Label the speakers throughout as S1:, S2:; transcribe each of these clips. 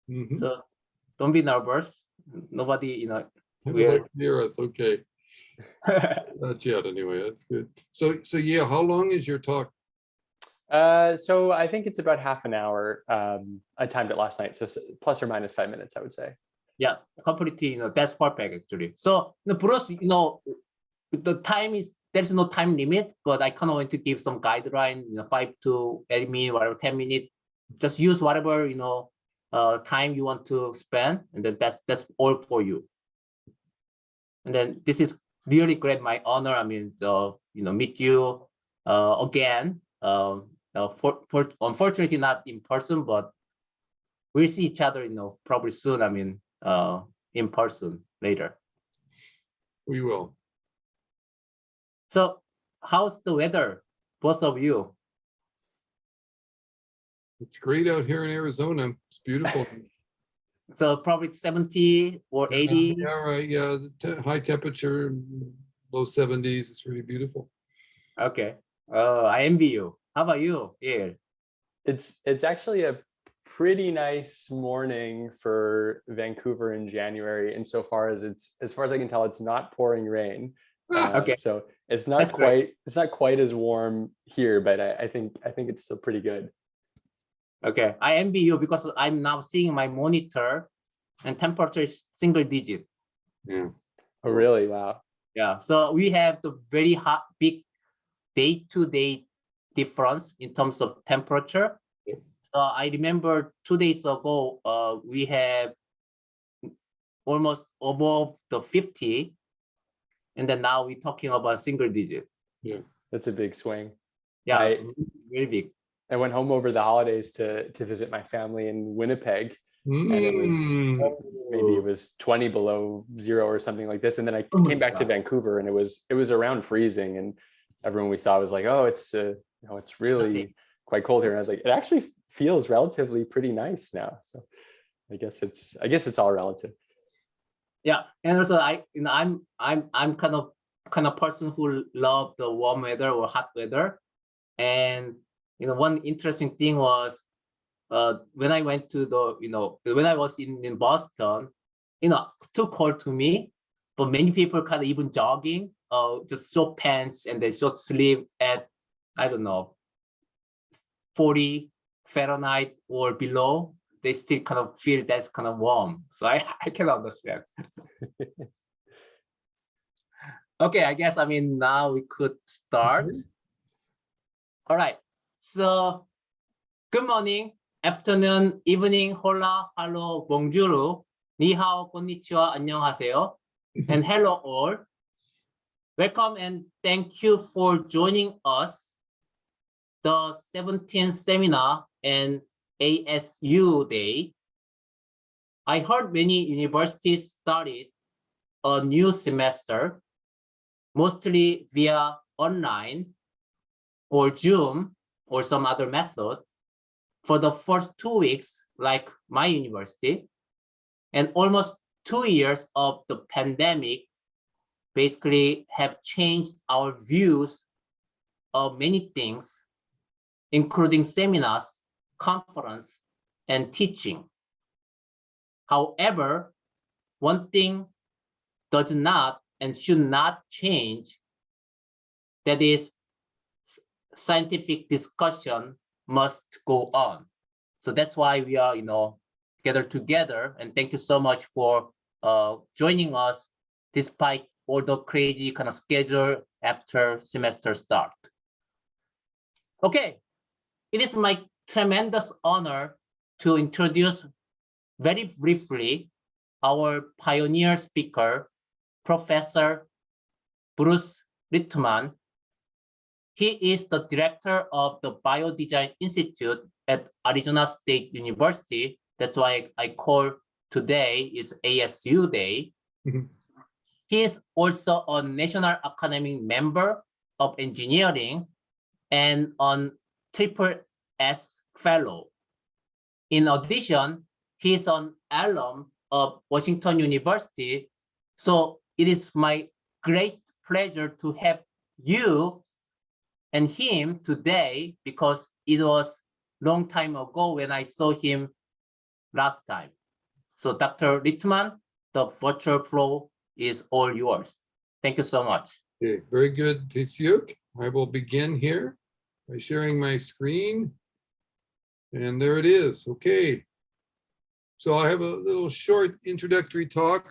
S1: Mhm.
S2: So don't be nervous. Nobody,
S1: Nobody near us. Okay. Not yet, anyway. That's good. So yeah, how long is your talk?
S3: So I think it's about half an hour. I timed it last night, so plus or minus 5 minutes, I would say.
S2: Yeah, completely, that's perfect actually. So, Bruce, the time is, there's no time limit, but I kind of want to give some guideline, 5 to 8 minutes, whatever, 10 minutes. Just use whatever, time you want to spend, and then that's all for you. And then this is really great, my honor. I mean, meet you again. Unfortunately, not in person, but we'll see each other, probably soon. I mean, in person later.
S1: We will.
S2: So, how's the weather, both of you?
S1: It's great out here in Arizona. It's beautiful.
S2: So probably 70 or 80.
S1: Yeah, right. Yeah, high temperature, low 70s. It's really beautiful.
S2: Okay. I envy you. How about you? Yeah.
S3: It's actually a pretty nice morning for Vancouver in January, insofar as as far as I can tell, it's not pouring rain.
S2: Okay.
S3: So it's not quite as warm here, but I think it's still pretty good.
S2: Okay. I envy you because I'm now seeing my monitor and temperature is single digit.
S1: Yeah.
S3: Oh, really? Wow.
S2: Yeah. So we have the very hot, big day-to-day difference in terms of temperature. So I remember 2 days ago, we have almost above the 50. And then now we're talking about single digit.
S3: Yeah, that's a big swing.
S2: Yeah, very big.
S3: I went home over the holidays to visit my family in Winnipeg, and it was maybe it was 20 below zero or something like this. And then I came back to Vancouver, and it was around freezing, and everyone we saw was like, "Oh, it's it's really quite cold here." And I was like, "It actually feels relatively pretty nice now." So I guess it's all relative.
S2: Yeah, and also I'm kind of person who love the warm weather or hot weather, and one interesting thing was when I went to when I was in Boston, it's too cold to me, but many people kind of even jogging, just short pants and they short sleeve at, I don't know, 40 Fahrenheit or below. They still kind of feel that's kind of warm. So I can understand. Okay, I guess, now we could start. All right. So good morning, afternoon, evening, hola, hello, bonjour, ni hao, konnichiwa, 안녕하세요, and hello all. Welcome and thank you for joining us, the 17th seminar and ASU Day. I heard many universities started a new semester, mostly via online or Zoom or some other method for the first 2 weeks, like my university, and almost 2 years of the pandemic basically have changed our views of many things, including seminars, conference, and teaching. However, one thing does not and should not change, that is, scientific discussion must go on. So that's why we are, gathered together, and thank you so much for joining us despite all the crazy kind of schedule after semester start. Okay, it is my tremendous honor to introduce very briefly our pioneer speaker, Professor Bruce Rittmann. He is the director of the Biodesign Institute at Arizona State University. That's why I call today is ASU Day.
S1: Mhm.
S2: He is also a National Academic Member of Engineering and an AAAS Fellow. In addition, he is an alum of Washington University. So it is my great pleasure to have you and him today, because it was a long time ago when I saw him last time. So Dr. Rittmann, the virtual floor is all yours. Thank you so much.
S1: Okay, very good, Tae-Seok. I will begin here by sharing my screen. And there it is. Okay. So I have a little short introductory talk.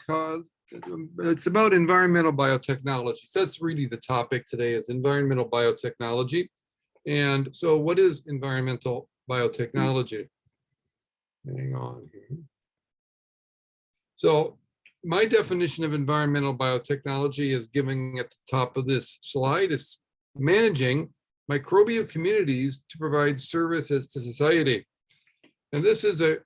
S1: It's about environmental biotechnology. So that's really the topic today, is environmental biotechnology. And so what is environmental biotechnology? Hang on here. So my definition of environmental biotechnology is given at the top of this slide, is managing microbial communities to provide services to society. And this is the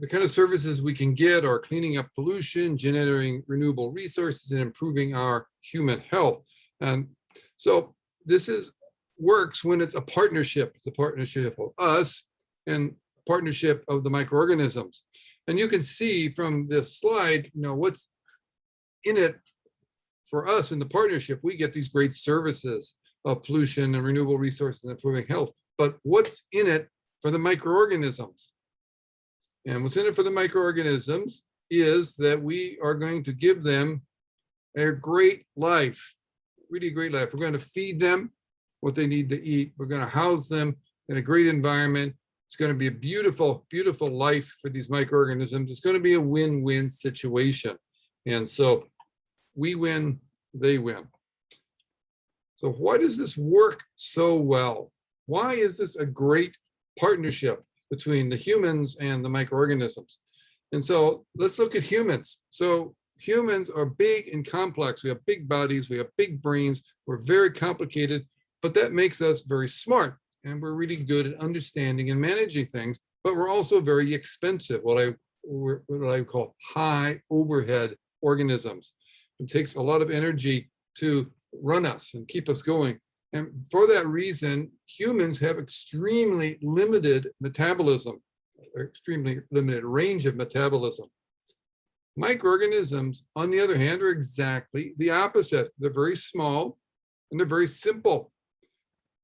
S1: kind of services we can get are cleaning up pollution, generating renewable resources, and improving our human health. And so this works when it's a partnership. It's a partnership of us and partnership of the microorganisms. And you can see from this slide, what's in it for us in the partnership. We get these great services of pollution and renewable resources and improving health. But what's in it for the microorganisms? And what's in it for the microorganisms is that we are going to give them a great life, really great life. We're going to feed them what they need to eat. We're going to house them in a great environment. It's going to be a beautiful, beautiful life for these microorganisms. It's going to be a win-win situation. And so we win, they win. So why does this work so well? Why is this a great partnership between the humans and the microorganisms? And so let's look at humans. So humans are big and complex. We have big bodies, we have big brains, we're very complicated, but that makes us very smart. And we're really good at understanding and managing things, but we're also very expensive, what I call high overhead organisms. It takes a lot of energy to run us and keep us going. And for that reason, humans have extremely limited metabolism, or extremely limited range of metabolism. Microorganisms, on the other hand, are exactly the opposite. They're very small and they're very simple.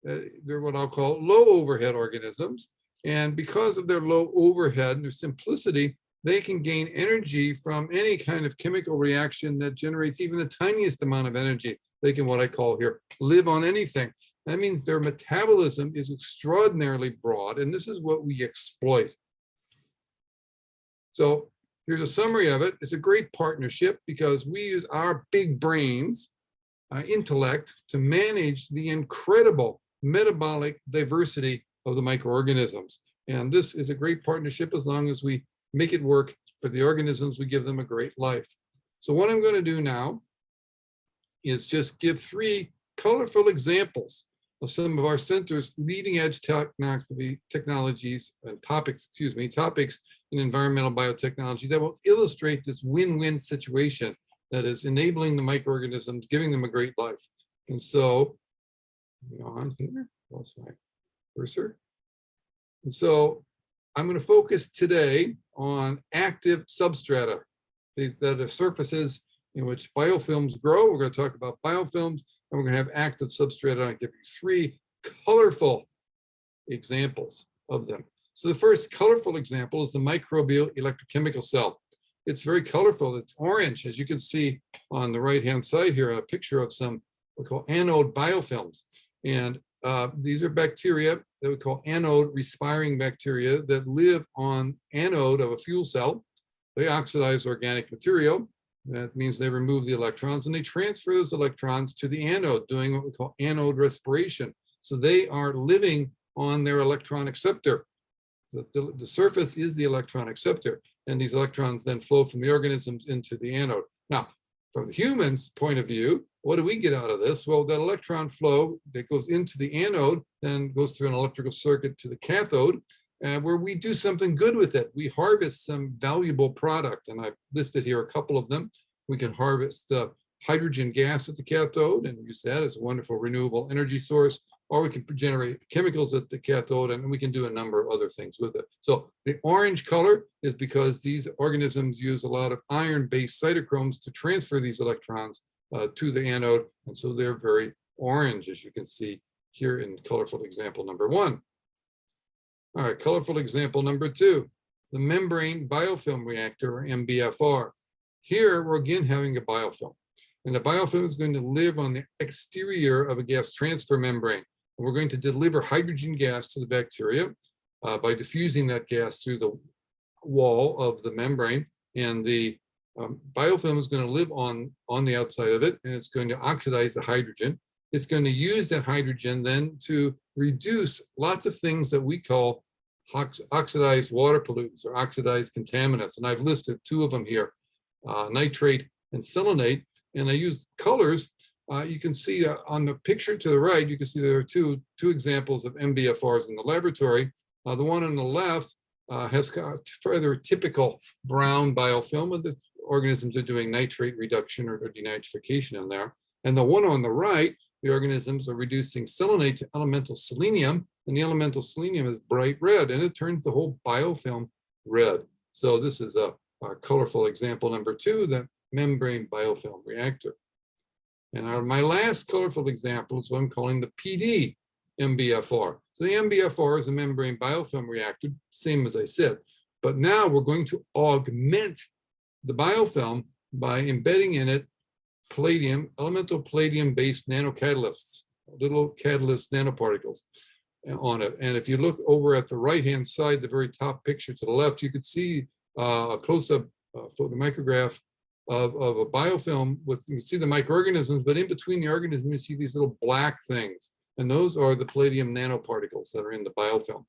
S1: They're what I'll call low overhead organisms. And because of their low overhead and their simplicity, they can gain energy from any kind of chemical reaction that generates even the tiniest amount of energy. They can, what I call here, live on anything. That means their metabolism is extraordinarily broad, and this is what we exploit. So here's a summary of it. It's a great partnership because we use our big brains, intellect, to manage the incredible metabolic diversity of the microorganisms. And this is a great partnership as long as we make it work for the organisms, we give them a great life. So what I'm going to do now is just give 3 colorful examples of some of our center's leading edge technologies and topics in environmental biotechnology that will illustrate this win-win situation that is enabling the microorganisms, giving them a great life. And so, on here, what's my cursor? And so I'm going to focus today on active substrata. These that are surfaces in which biofilms grow. We're going to talk about biofilms, and we're going to have active substrata. I'll give you 3 colorful examples of them. So the first colorful example is the microbial electrochemical cell. It's very colorful. It's orange, as you can see on the right-hand side here, a picture of some we call anode biofilms. And these are bacteria that we call anode respiring bacteria that live on anode of a fuel cell. They oxidize organic material. That means they remove the electrons and they transfer those electrons to the anode, doing what we call anode respiration. So they are living on their electron acceptor. So the surface is the electron acceptor, and these electrons then flow from the organisms into the anode. Now, from the human's point of view, what do we get out of this? Well, that electron flow that goes into the anode then goes through an electrical circuit to the cathode, where we do something good with it. We harvest some valuable product, and I've listed here a couple of them. We can harvest hydrogen gas at the cathode and use that as a wonderful renewable energy source, or we can generate chemicals at the cathode, and we can do a number of other things with it. So the orange color is because these organisms use a lot of iron-based cytochromes to transfer these electrons to the anode, and so they're very orange, as you can see here in colorful example number 1. All right, colorful example number 2. the membrane biofilm reactor, or MBFR. Here, we're again having a biofilm. And the biofilm is going to live on the exterior of a gas transfer membrane. And we're going to deliver hydrogen gas to the bacteria by diffusing that gas through the wall of the membrane. And the biofilm is going to live on the outside of it, and it's going to oxidize the hydrogen. It's going to use that hydrogen then to reduce lots of things that we call oxidized water pollutants or oxidized contaminants. And I've listed two of them here, nitrate and selenate. And I used colors. You can see on the picture to the right, you can see there are two examples of MBFRs in the laboratory. The one on the left has rather typical brown biofilm, with the organisms are doing nitrate reduction or denitrification in there. And the one on the right, the organisms are reducing selenate to elemental selenium, and the elemental selenium is bright red, and it turns the whole biofilm red. So this is a colorful example number two, the membrane biofilm reactor. And my last colorful example is what I'm calling the PD MBFR. So the MBFR is a membrane biofilm reactor, same as I said, but now we're going to augment the biofilm by embedding in it palladium, elemental palladium-based nanocatalysts, little catalyst nanoparticles on it. And if you look over at the right-hand side, the very top picture to the left, you could see a close-up photomicrograph of a biofilm with, you can see the microorganisms, but in between the organisms, you see these little black things. And those are the palladium nanoparticles that are in the biofilm.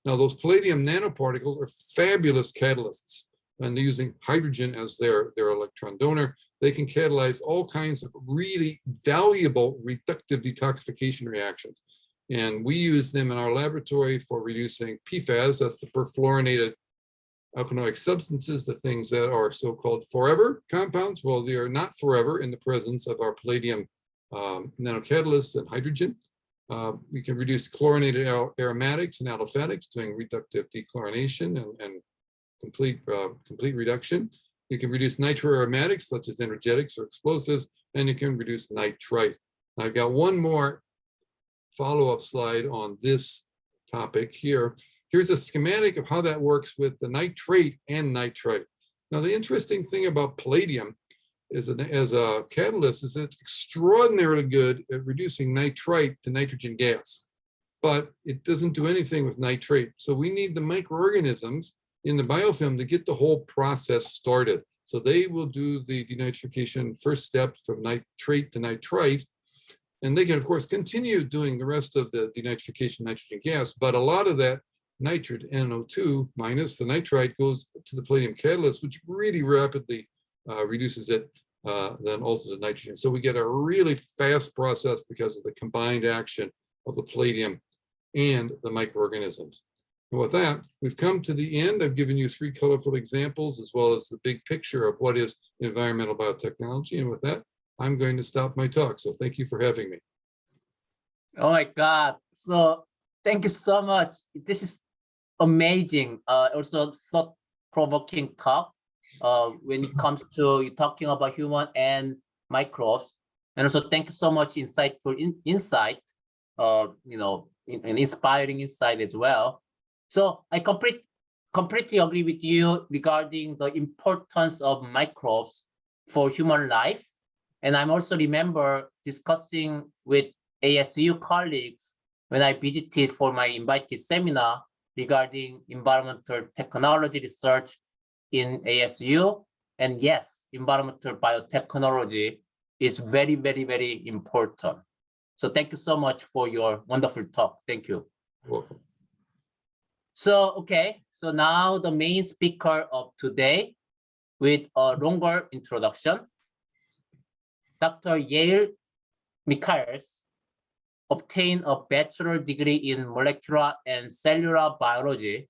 S1: Now, those palladium nanoparticles are fabulous catalysts, and they're using hydrogen as their electron donor. They can catalyze all kinds of really valuable reductive detoxification reactions. And we use them in our laboratory for reducing PFAS, that's the perfluorinated alkanoic substances, the things that are so-called forever compounds. Well, they are not forever in the presence of our palladium nanocatalysts and hydrogen. We can reduce chlorinated aromatics and aliphatics, doing reductive dechlorination and complete reduction. You can reduce nitroaromatics, such as energetics or explosives, and you can reduce nitrite. Now, I've got one more follow-up slide on this topic here. Here's a schematic of how that works with the nitrate and nitrite. Now, the interesting thing about palladium is as a catalyst is it's extraordinarily good at reducing nitrite to nitrogen gas, but it doesn't do anything with nitrate. So we need the microorganisms in the biofilm to get the whole process started. So they will do the denitrification first step from nitrate to nitrite. And they can, of course, continue doing the rest of the denitrification nitrogen gas, but a lot of that nitrate, NO2 minus the nitrite, goes to the palladium catalyst, which really rapidly reduces it, then also the nitrogen. So we get a really fast process because of the combined action of the palladium and the microorganisms. And with that, we've come to the end. I've given you three colorful examples, as well as the big picture of what is environmental biotechnology. And with that, I'm going to stop my talk. So thank you for having me.
S2: Oh my God. So thank you so much. This is amazing. Also thought-provoking talk when it comes to talking about human and microbes. And also thank you so much insightful insight, an inspiring insight as well. So I completely agree with you regarding the importance of microbes for human life. And I'm also remember discussing with ASU colleagues when I visited for my invited seminar regarding environmental technology research in ASU. And yes, environmental biotechnology is very, very, very important. So thank you so much for your wonderful talk. Thank you.
S1: You're welcome.
S2: So, okay, so now the main speaker of today with a longer introduction, Dr. Yale Michaels obtained a bachelor degree in molecular and cellular biology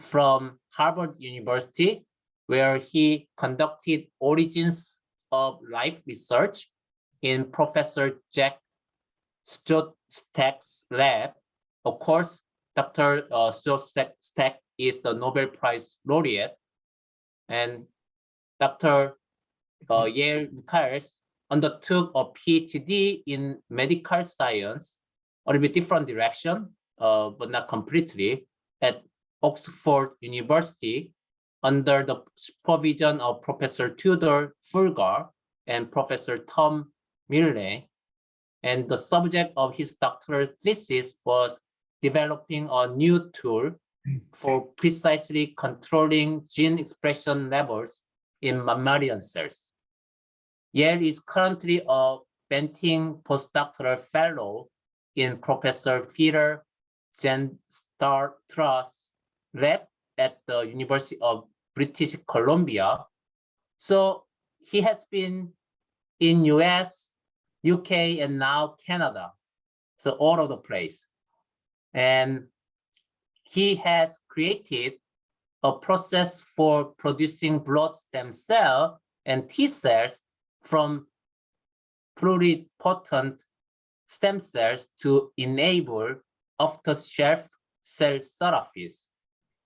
S2: from Harvard University, where he conducted origins of life research in Professor Jack Szostak's lab. Of course, Dr. Szostak is the Nobel Prize laureate, and Dr. Yale Michaels undertook a PhD in medical science, a little bit different direction, but not completely, at Oxford University, under the supervision of Professor Tudor Fulgar and Professor Tom Milley. And the subject of his doctoral thesis was developing a new tool for precisely controlling gene expression levels in mammalian cells. Yale is currently a Benting postdoctoral fellow in Professor Peter Jenstrat's lab at the University of British Columbia. So he has been in US, UK, and now Canada. So all over the place. And he has created a process for producing blood stem cell and T cells from pluripotent stem cells to enable off-the-shelf cell therapies.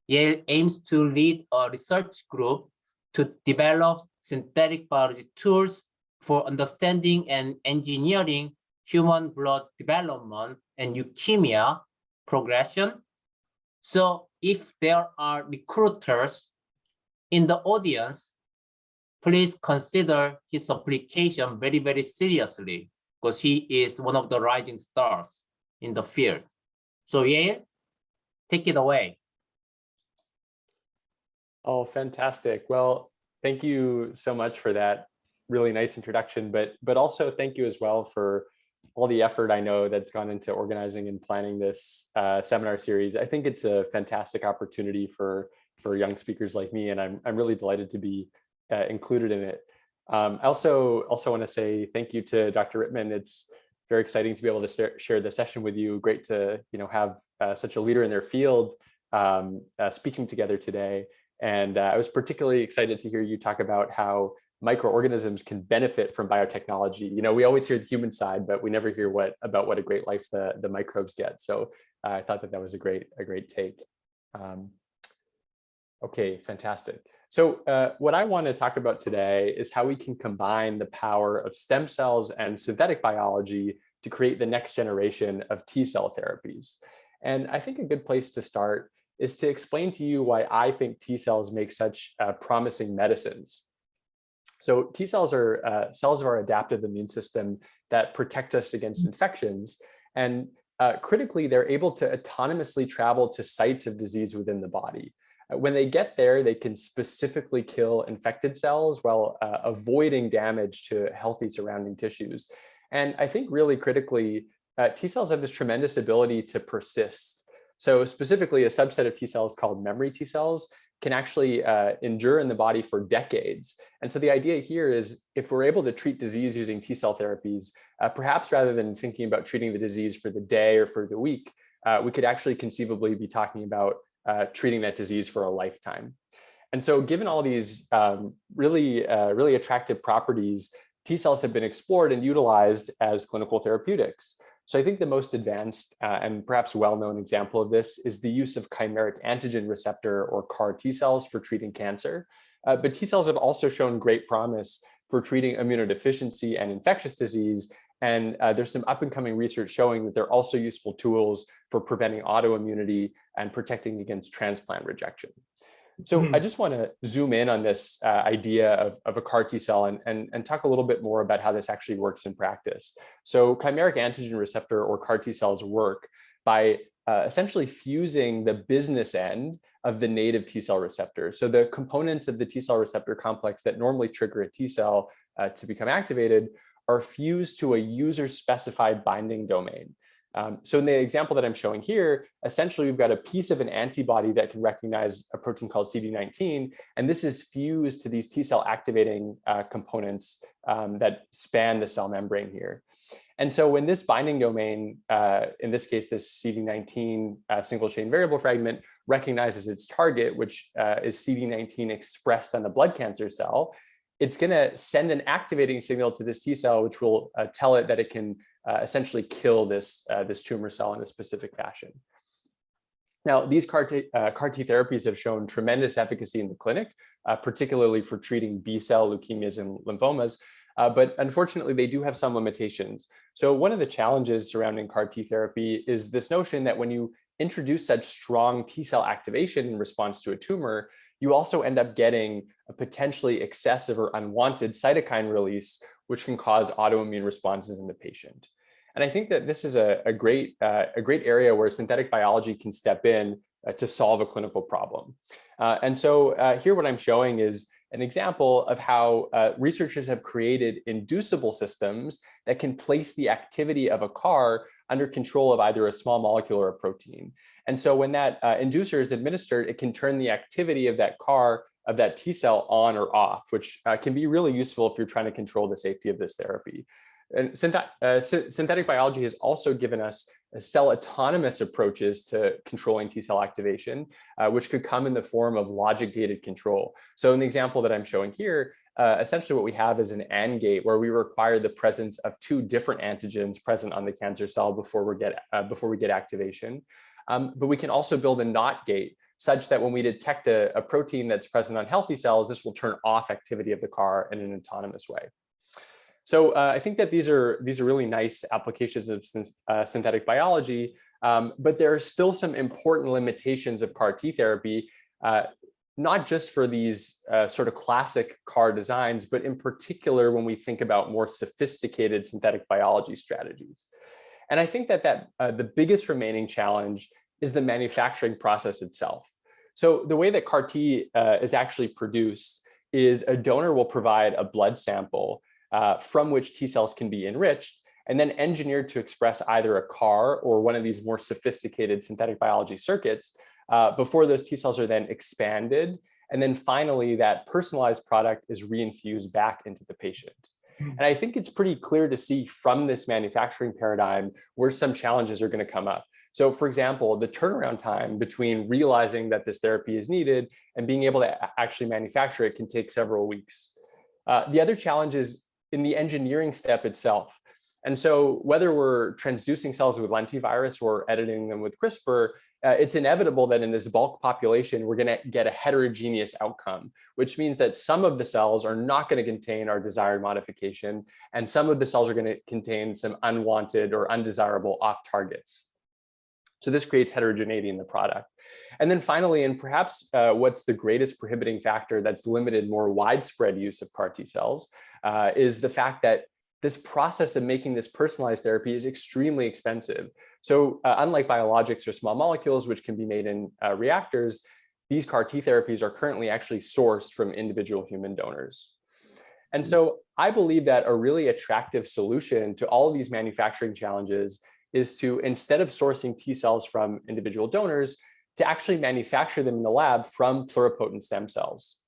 S2: Yale aims to lead a research group to develop synthetic biology tools for understanding and engineering human blood development and leukemia progression. So if there are recruiters in the audience, please consider his application very, very seriously, because he is one of the rising stars in the field. So Yale, take it away.
S3: Oh, fantastic. Well, thank you so much for that really nice introduction, but also thank you as well for all the effort I know that's gone into organizing and planning this seminar series. I think it's a fantastic opportunity for young speakers like me, and I'm really delighted to be included in it. I also want to say thank you to Dr. Rittmann. It's very exciting to be able to share the session with you. Great to have such a leader in their field speaking together today. And I was particularly excited to hear you talk about how microorganisms can benefit from biotechnology. We always hear the human side, but we never hear about what a great life the microbes get. So I thought that was a great take. Okay, fantastic. So what I want to talk about today is how we can combine the power of stem cells and synthetic biology to create the next generation of T-cell therapies. And I think a good place to start is to explain to you why I think T-cells make such promising medicines. So T-cells are cells of our adaptive immune system that protect us against infections. And critically, they're able to autonomously travel to sites of disease within the body. When they get there, they can specifically kill infected cells while avoiding damage to healthy surrounding tissues. And I think really critically, T-cells have this tremendous ability to persist. So specifically, a subset of T-cells called memory T-cells can actually endure in the body for decades. And so the idea here is if we're able to treat disease using T-cell therapies, perhaps rather than thinking about treating the disease for the day or for the week, we could actually conceivably be talking about treating that disease for a lifetime. And so given all these really attractive properties, T-cells have been explored and utilized as clinical therapeutics. So I think the most advanced and perhaps well-known example of this is the use of chimeric antigen receptor or CAR T-cells for treating cancer. But T-cells have also shown great promise for treating immunodeficiency and infectious disease. And there's some up and coming research showing that they're also useful tools for preventing autoimmunity and protecting against transplant rejection. So I just want to zoom in on this idea of a CAR T-cell and talk a little bit more about how this actually works in practice. So chimeric antigen receptor or CAR T-cells work by essentially fusing the business end of the native T-cell receptor. So the components of the T-cell receptor complex that normally trigger a T-cell to become activated are fused to a user-specified binding domain. So in the example that I'm showing here, essentially we've got a piece of an antibody that can recognize a protein called CD19, and this is fused to these T-cell activating components that span the cell membrane here. And so when this binding domain, in this case, this CD19 single chain variable fragment recognizes its target, which is CD19 expressed on the blood cancer cell, it's going to send an activating signal to this T cell, which will tell it that it can essentially kill this tumor cell in a specific fashion. Now, these CAR T therapies have shown tremendous efficacy in the clinic, particularly for treating B-cell leukemias and lymphomas, but unfortunately, they do have some limitations. So one of the challenges surrounding CAR T therapy is this notion that when you introduce such strong T-cell activation in response to a tumor, you also end up getting a potentially excessive or unwanted cytokine release, which can cause autoimmune responses in the patient. And I think that this is a great area where synthetic biology can step in to solve a clinical problem. And so here what I'm showing is an example of how researchers have created inducible systems that can place the activity of a CAR under control of either a small molecule or a protein. And so when that inducer is administered, it can turn the activity of that CAR, of that T cell on or off, which can be really useful if you're trying to control the safety of this therapy. And synthetic biology has also given us cell autonomous approaches to controlling T cell activation, which could come in the form of logic gated control. So in the example that I'm showing here, essentially what we have is an AND gate where we require the presence of two different antigens present on the cancer cell before we get activation. But we can also build a NOT gate such that when we detect a protein that's present on healthy cells, this will turn off activity of the CAR in an autonomous way. So I think that these are really nice applications of synthetic biology, but there are still some important limitations of CAR T therapy, not just for these sort of classic CAR designs, but in particular when we think about more sophisticated synthetic biology strategies. And I think that the biggest remaining challenge is the manufacturing process itself. So the way that CAR T is actually produced is a donor will provide a blood sample from which T cells can be enriched and then engineered to express either a CAR or one of these more sophisticated synthetic biology circuits before those T cells are then expanded. And then finally, that personalized product is reinfused back into the patient. And I think it's pretty clear to see from this manufacturing paradigm where some challenges are going to come up. So for example, the turnaround time between realizing that this therapy is needed and being able to actually manufacture it can take several weeks. The other challenge is in the engineering step itself. And so whether we're transducing cells with lentivirus or editing them with CRISPR, it's inevitable that in this bulk population, we're going to get a heterogeneous outcome, which means that some of the cells are not going to contain our desired modification, and some of the cells are going to contain some unwanted or undesirable off targets. So this creates heterogeneity in the product. And then finally, and perhaps what's the greatest prohibiting factor that's limited more widespread use of CAR T cells is the fact that this process of making this personalized therapy is extremely expensive. So unlike biologics or small molecules, which can be made in reactors, these CAR T therapies are currently actually sourced from individual human donors. And so I believe that a really attractive solution to all of these manufacturing challenges is to, instead of sourcing T cells from individual donors, to actually manufacture them in the lab from pluripotent stem cells.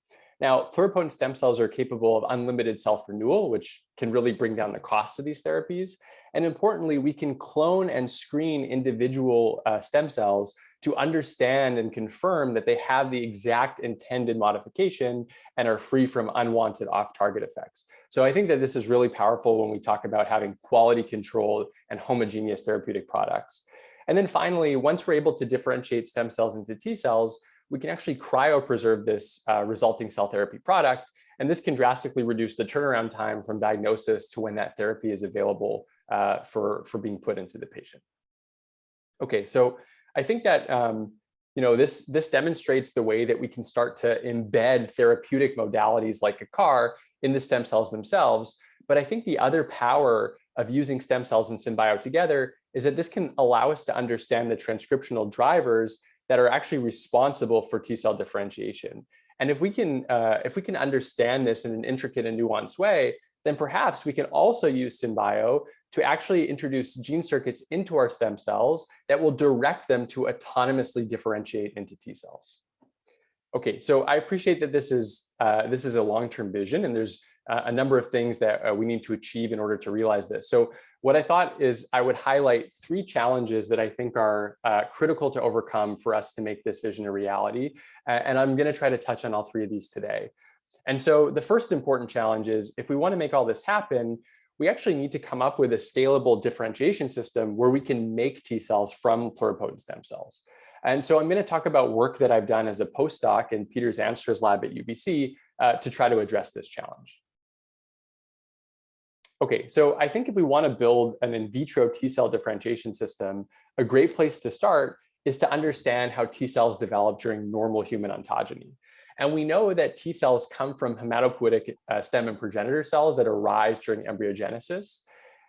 S3: Now, pluripotent stem cells are capable of unlimited self-renewal, which can really bring down the cost of these therapies. And importantly, we can clone and screen individual stem cells to understand and confirm that they have the exact intended modification and are free from unwanted off-target effects. So I think that this is really powerful when we talk about having quality control and homogeneous therapeutic products. And then finally, once we're able to differentiate stem cells into T cells, we can actually cryopreserve this resulting cell therapy product. And this can drastically reduce the turnaround time from diagnosis to when that therapy is available for being put into the patient. Okay, so I think that this demonstrates the way that we can start to embed therapeutic modalities like a CAR in the stem cells themselves. But I think the other power of using stem cells and SynBio together is that this can allow us to understand the transcriptional drivers that are actually responsible for T cell differentiation. And if we can understand this in an intricate and nuanced way, then perhaps we can also use SynBio to actually introduce gene circuits into our stem cells that will direct them to autonomously differentiate into T cells. Okay, so I appreciate that this is a long-term vision, and there's a number of things that we need to achieve in order to realize this. So what I thought is I would highlight 3 challenges that I think are critical to overcome for us to make this vision a reality. And I'm going to try to touch on all 3 of these today. And so the first important challenge is, if we want to make all this happen, we actually need to come up with a scalable differentiation system where we can make T cells from pluripotent stem cells. And so I'm going to talk about work that I've done as a postdoc in Peter Zanster's lab at UBC to try to address this challenge. Okay, so I think if we want to build an in vitro T cell differentiation system, a great place to start is to understand how T cells develop during normal human ontogeny. And we know that T cells come from hematopoietic stem and progenitor cells that arise during embryogenesis,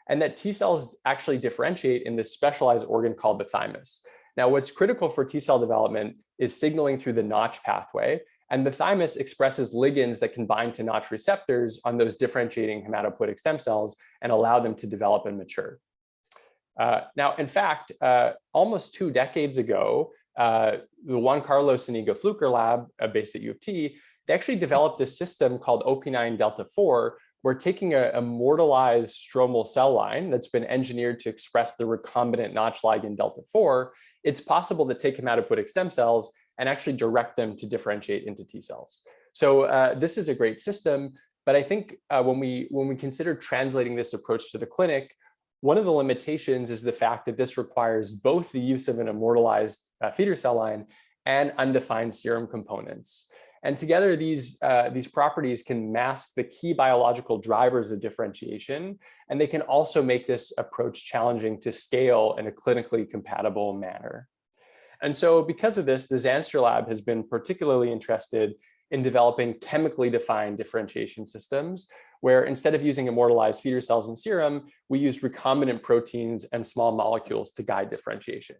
S3: and that T cells actually differentiate in this specialized organ called the thymus. Now, what's critical for T cell development is signaling through the Notch pathway, and the thymus expresses ligands that can bind to Notch receptors on those differentiating hematopoietic stem cells and allow them to develop and mature. Now, in fact, almost 2 decades ago, the Juan Carlos and Inga Fluker lab based at U of T, they actually developed this system called OP9 delta 4, where taking a immortalized stromal cell line that's been engineered to express the recombinant Notch ligand delta 4, it's possible to take hematopoietic stem cells and actually direct them to differentiate into T cells. So this is a great system, but I think when we consider translating this approach to the clinic, one of the limitations is the fact that this requires both the use of an immortalized feeder cell line and undefined serum components. And together, these properties can mask the key biological drivers of differentiation, and they can also make this approach challenging to scale in a clinically compatible manner. And so because of this, the Zanster lab has been particularly interested in developing chemically defined differentiation systems, where instead of using immortalized feeder cells and serum, we use recombinant proteins and small molecules to guide differentiation.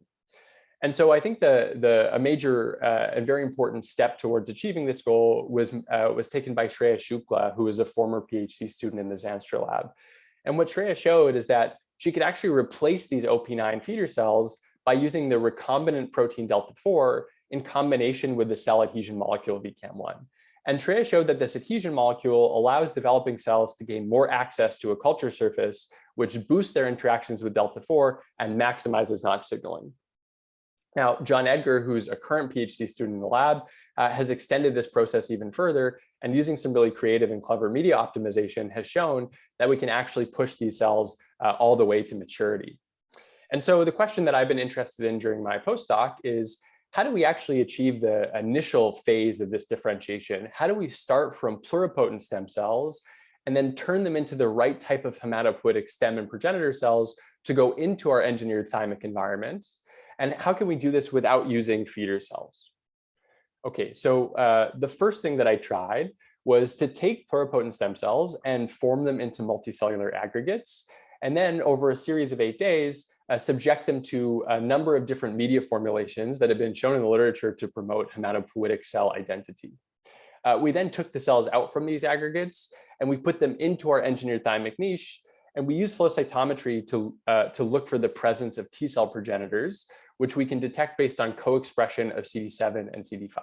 S3: And so I think a major and very important step towards achieving this goal was taken by Shreya Shukla, who is a former PhD student in the Zanster lab. And what Shreya showed is that she could actually replace these OP9 feeder cells by using the recombinant protein delta 4 in combination with the cell adhesion molecule VCAM1. And Shreya showed that this adhesion molecule allows developing cells to gain more access to a culture surface, which boosts their interactions with delta 4 and maximizes Notch signaling. Now, John Edgar, who's a current PhD student in the lab, has extended this process even further, and using some really creative and clever media optimization has shown that we can actually push these cells all the way to maturity. And so the question that I've been interested in during my postdoc is, how do we actually achieve the initial phase of this differentiation? How do we start from pluripotent stem cells and then turn them into the right type of hematopoietic stem and progenitor cells to go into our engineered thymic environment? And how can we do this without using feeder cells? Okay, so the first thing that I tried was to take pluripotent stem cells and form them into multicellular aggregates. And then over a series of 8 days, subject them to a number of different media formulations that have been shown in the literature to promote hematopoietic cell identity. We then took the cells out from these aggregates and we put them into our engineered thymic niche. And we use flow cytometry to look for the presence of T cell progenitors, which we can detect based on co-expression of CD7 and CD5.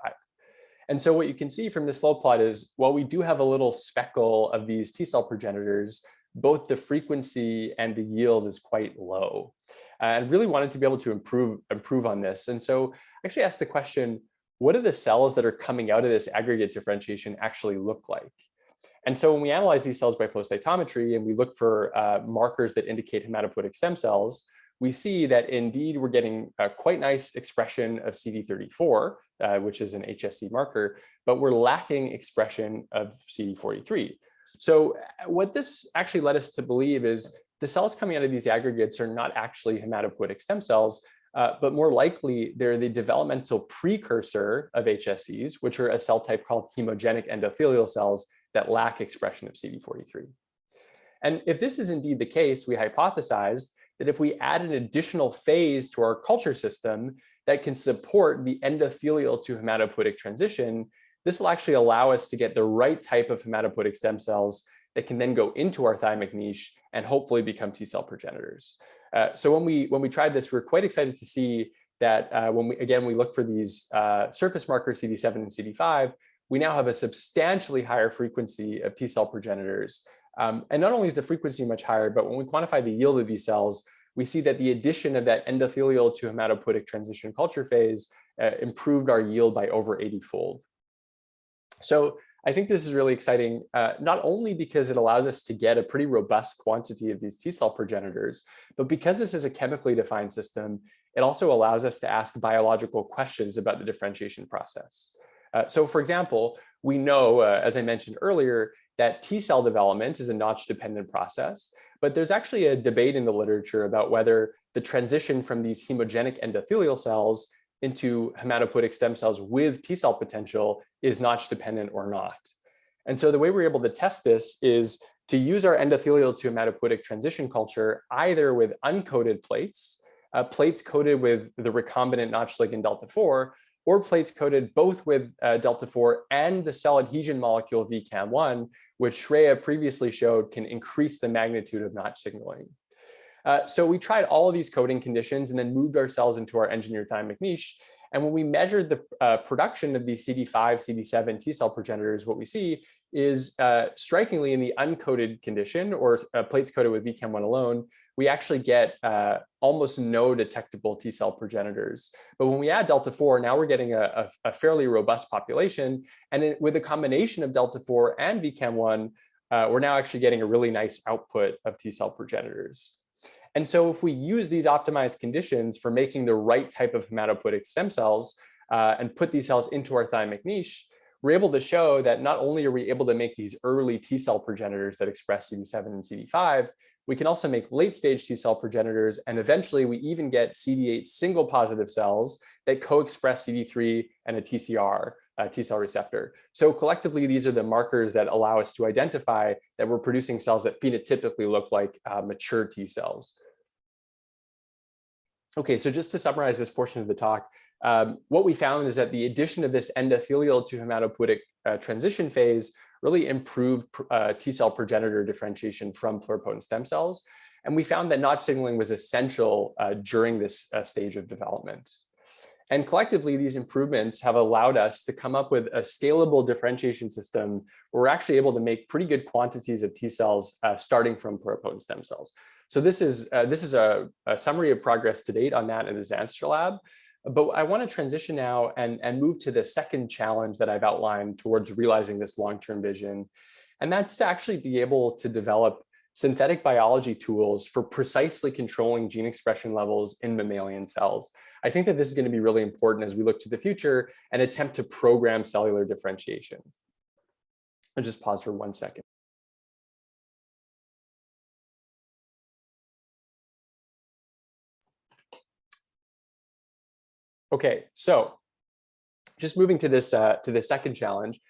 S3: And so what you can see from this flow plot is, while we do have a little speckle of these T cell progenitors, both the frequency and the yield is quite low. And really wanted to be able to improve on this. And so I actually asked the question, what do the cells that are coming out of this aggregate differentiation actually look like? And so when we analyze these cells by flow cytometry and we look for markers that indicate hematopoietic stem cells, we see that indeed we're getting a quite nice expression of CD34, which is an HSC marker, but we're lacking expression of CD43. So what this actually led us to believe is the cells coming out of these aggregates are not actually hematopoietic stem cells, but more likely they're the developmental precursor of HSCs, which are a cell type called hemogenic endothelial cells that lack expression of CD43. And if this is indeed the case, we hypothesized that if we add an additional phase to our culture system that can support the endothelial to hematopoietic transition, this will actually allow us to get the right type of hematopoietic stem cells that can then go into our thymic niche and hopefully become T cell progenitors. So when we tried this, we were quite excited to see that when we look for these surface markers CD7 and CD5, we now have a substantially higher frequency of T cell progenitors. And not only is the frequency much higher, but when we quantify the yield of these cells, we see that the addition of that endothelial to hematopoietic transition culture phase improved our yield by over 80-fold. So I think this is really exciting, not only because it allows us to get a pretty robust quantity of these T cell progenitors, but because this is a chemically defined system, it also allows us to ask biological questions about the differentiation process. So for example, we know, as I mentioned earlier, that T cell development is a Notch-dependent process, but there's actually a debate in the literature about whether the transition from these hemogenic endothelial cells into hematopoietic stem cells with T cell potential is notch dependent or not. And so the way we're able to test this is to use our endothelial to hematopoietic transition culture either with uncoated plates, plates coated with the recombinant notch ligand delta 4, or plates coated both with delta 4 and the cell adhesion molecule VCAM1, which Shreya previously showed can increase the magnitude of notch signaling. So we tried all of these coating conditions and then moved our cells into our engineered thymic niche. And when we measured the production of these CD5, CD7 T cell progenitors, what we see is strikingly in the uncoated condition or plates coated with VCAM1 alone, we actually get almost no detectable T cell progenitors. But when we add delta 4, now we're getting a fairly robust population. And with a combination of delta 4 and VCAM1, we're now actually getting a really nice output of T cell progenitors. And so if we use these optimized conditions for making the right type of hematopoietic stem cells and put these cells into our thymic niche, we're able to show that not only are we able to make these early T cell progenitors that express CD7 and CD5, we can also make late stage T cell progenitors. And eventually we even get CD8 single positive cells that co-express CD3 and a TCR, T cell receptor. So collectively, these are the markers that allow us to identify that we're producing cells that phenotypically look like mature T cells. Okay, so just to summarize this portion of the talk, what we found is that the addition of this endothelial to hematopoietic transition phase really improved T cell progenitor differentiation from pluripotent stem cells. And we found that notch signaling was essential during this stage of development. And collectively, these improvements have allowed us to come up with a scalable differentiation system where we're actually able to make pretty good quantities of T cells starting from pluripotent stem cells. So this is a summary of progress to date on that in the Zanstra lab. But I want to transition now and move to the second challenge that I've outlined towards realizing this long-term vision. And that's to actually be able to develop synthetic biology tools for precisely controlling gene expression levels in mammalian cells. I think that this is going to be really important as we look to the future and attempt to program cellular differentiation. I'll just pause for 1 second. Okay, so just moving to this second challenge,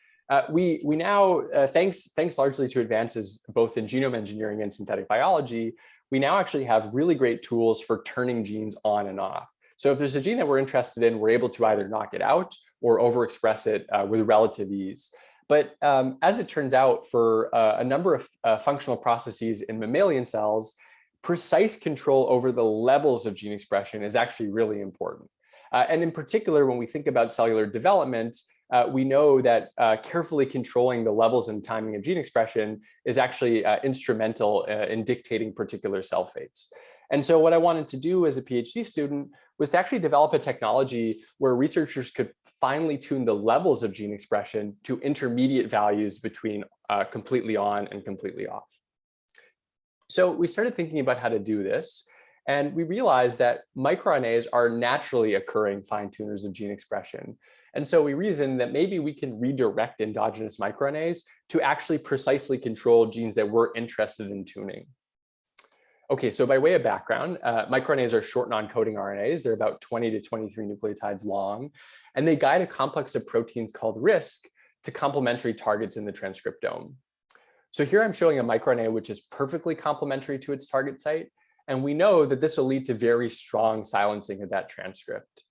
S3: we now, thanks largely to advances both in genome engineering and synthetic biology, we now actually have really great tools for turning genes on and off. So if there's a gene that we're interested in, we're able to either knock it out or overexpress it with relative ease. But as it turns out, for a number of functional processes in mammalian cells, precise control over the levels of gene expression is actually really important. And in particular, when we think about cellular development, we know that carefully controlling the levels and timing of gene expression is actually instrumental in dictating particular cell fates. And so what I wanted to do as a PhD student was to actually develop a technology where researchers could finely tune the levels of gene expression to intermediate values between completely on and completely off. So we started thinking about how to do this. And we realized that microRNAs are naturally occurring fine tuners of gene expression. And so we reasoned that maybe we can redirect endogenous microRNAs to actually precisely control genes that we're interested in tuning. Okay, so by way of background, microRNAs are short non-coding RNAs. They're about 20 to 23 nucleotides long, and they guide a complex of proteins called RISC to complementary targets in the transcriptome. So here I'm showing a microRNA which is perfectly complementary to its target site. And we know that this will lead to very strong silencing of that transcript.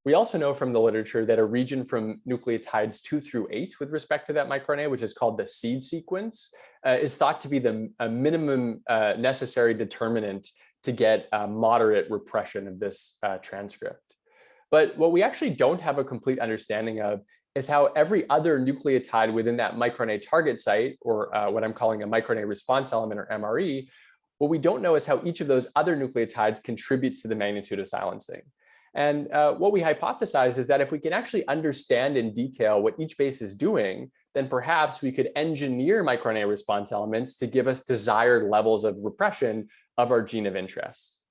S3: We also know from the literature that a region from nucleotides 2 through 8 with respect to that microRNA, which is called the seed sequence, is thought to be the minimum necessary determinant to get moderate repression of this transcript. But what we actually don't have a complete understanding of is how every other nucleotide within that microRNA target site, or what I'm calling a microRNA response element, or MRE, what we don't know is how each of those other nucleotides contributes to the magnitude of silencing. And what we hypothesize is that if we can actually understand in detail what each base is doing, then perhaps we could engineer microRNA response elements to give us desired levels of repression of our gene of interest.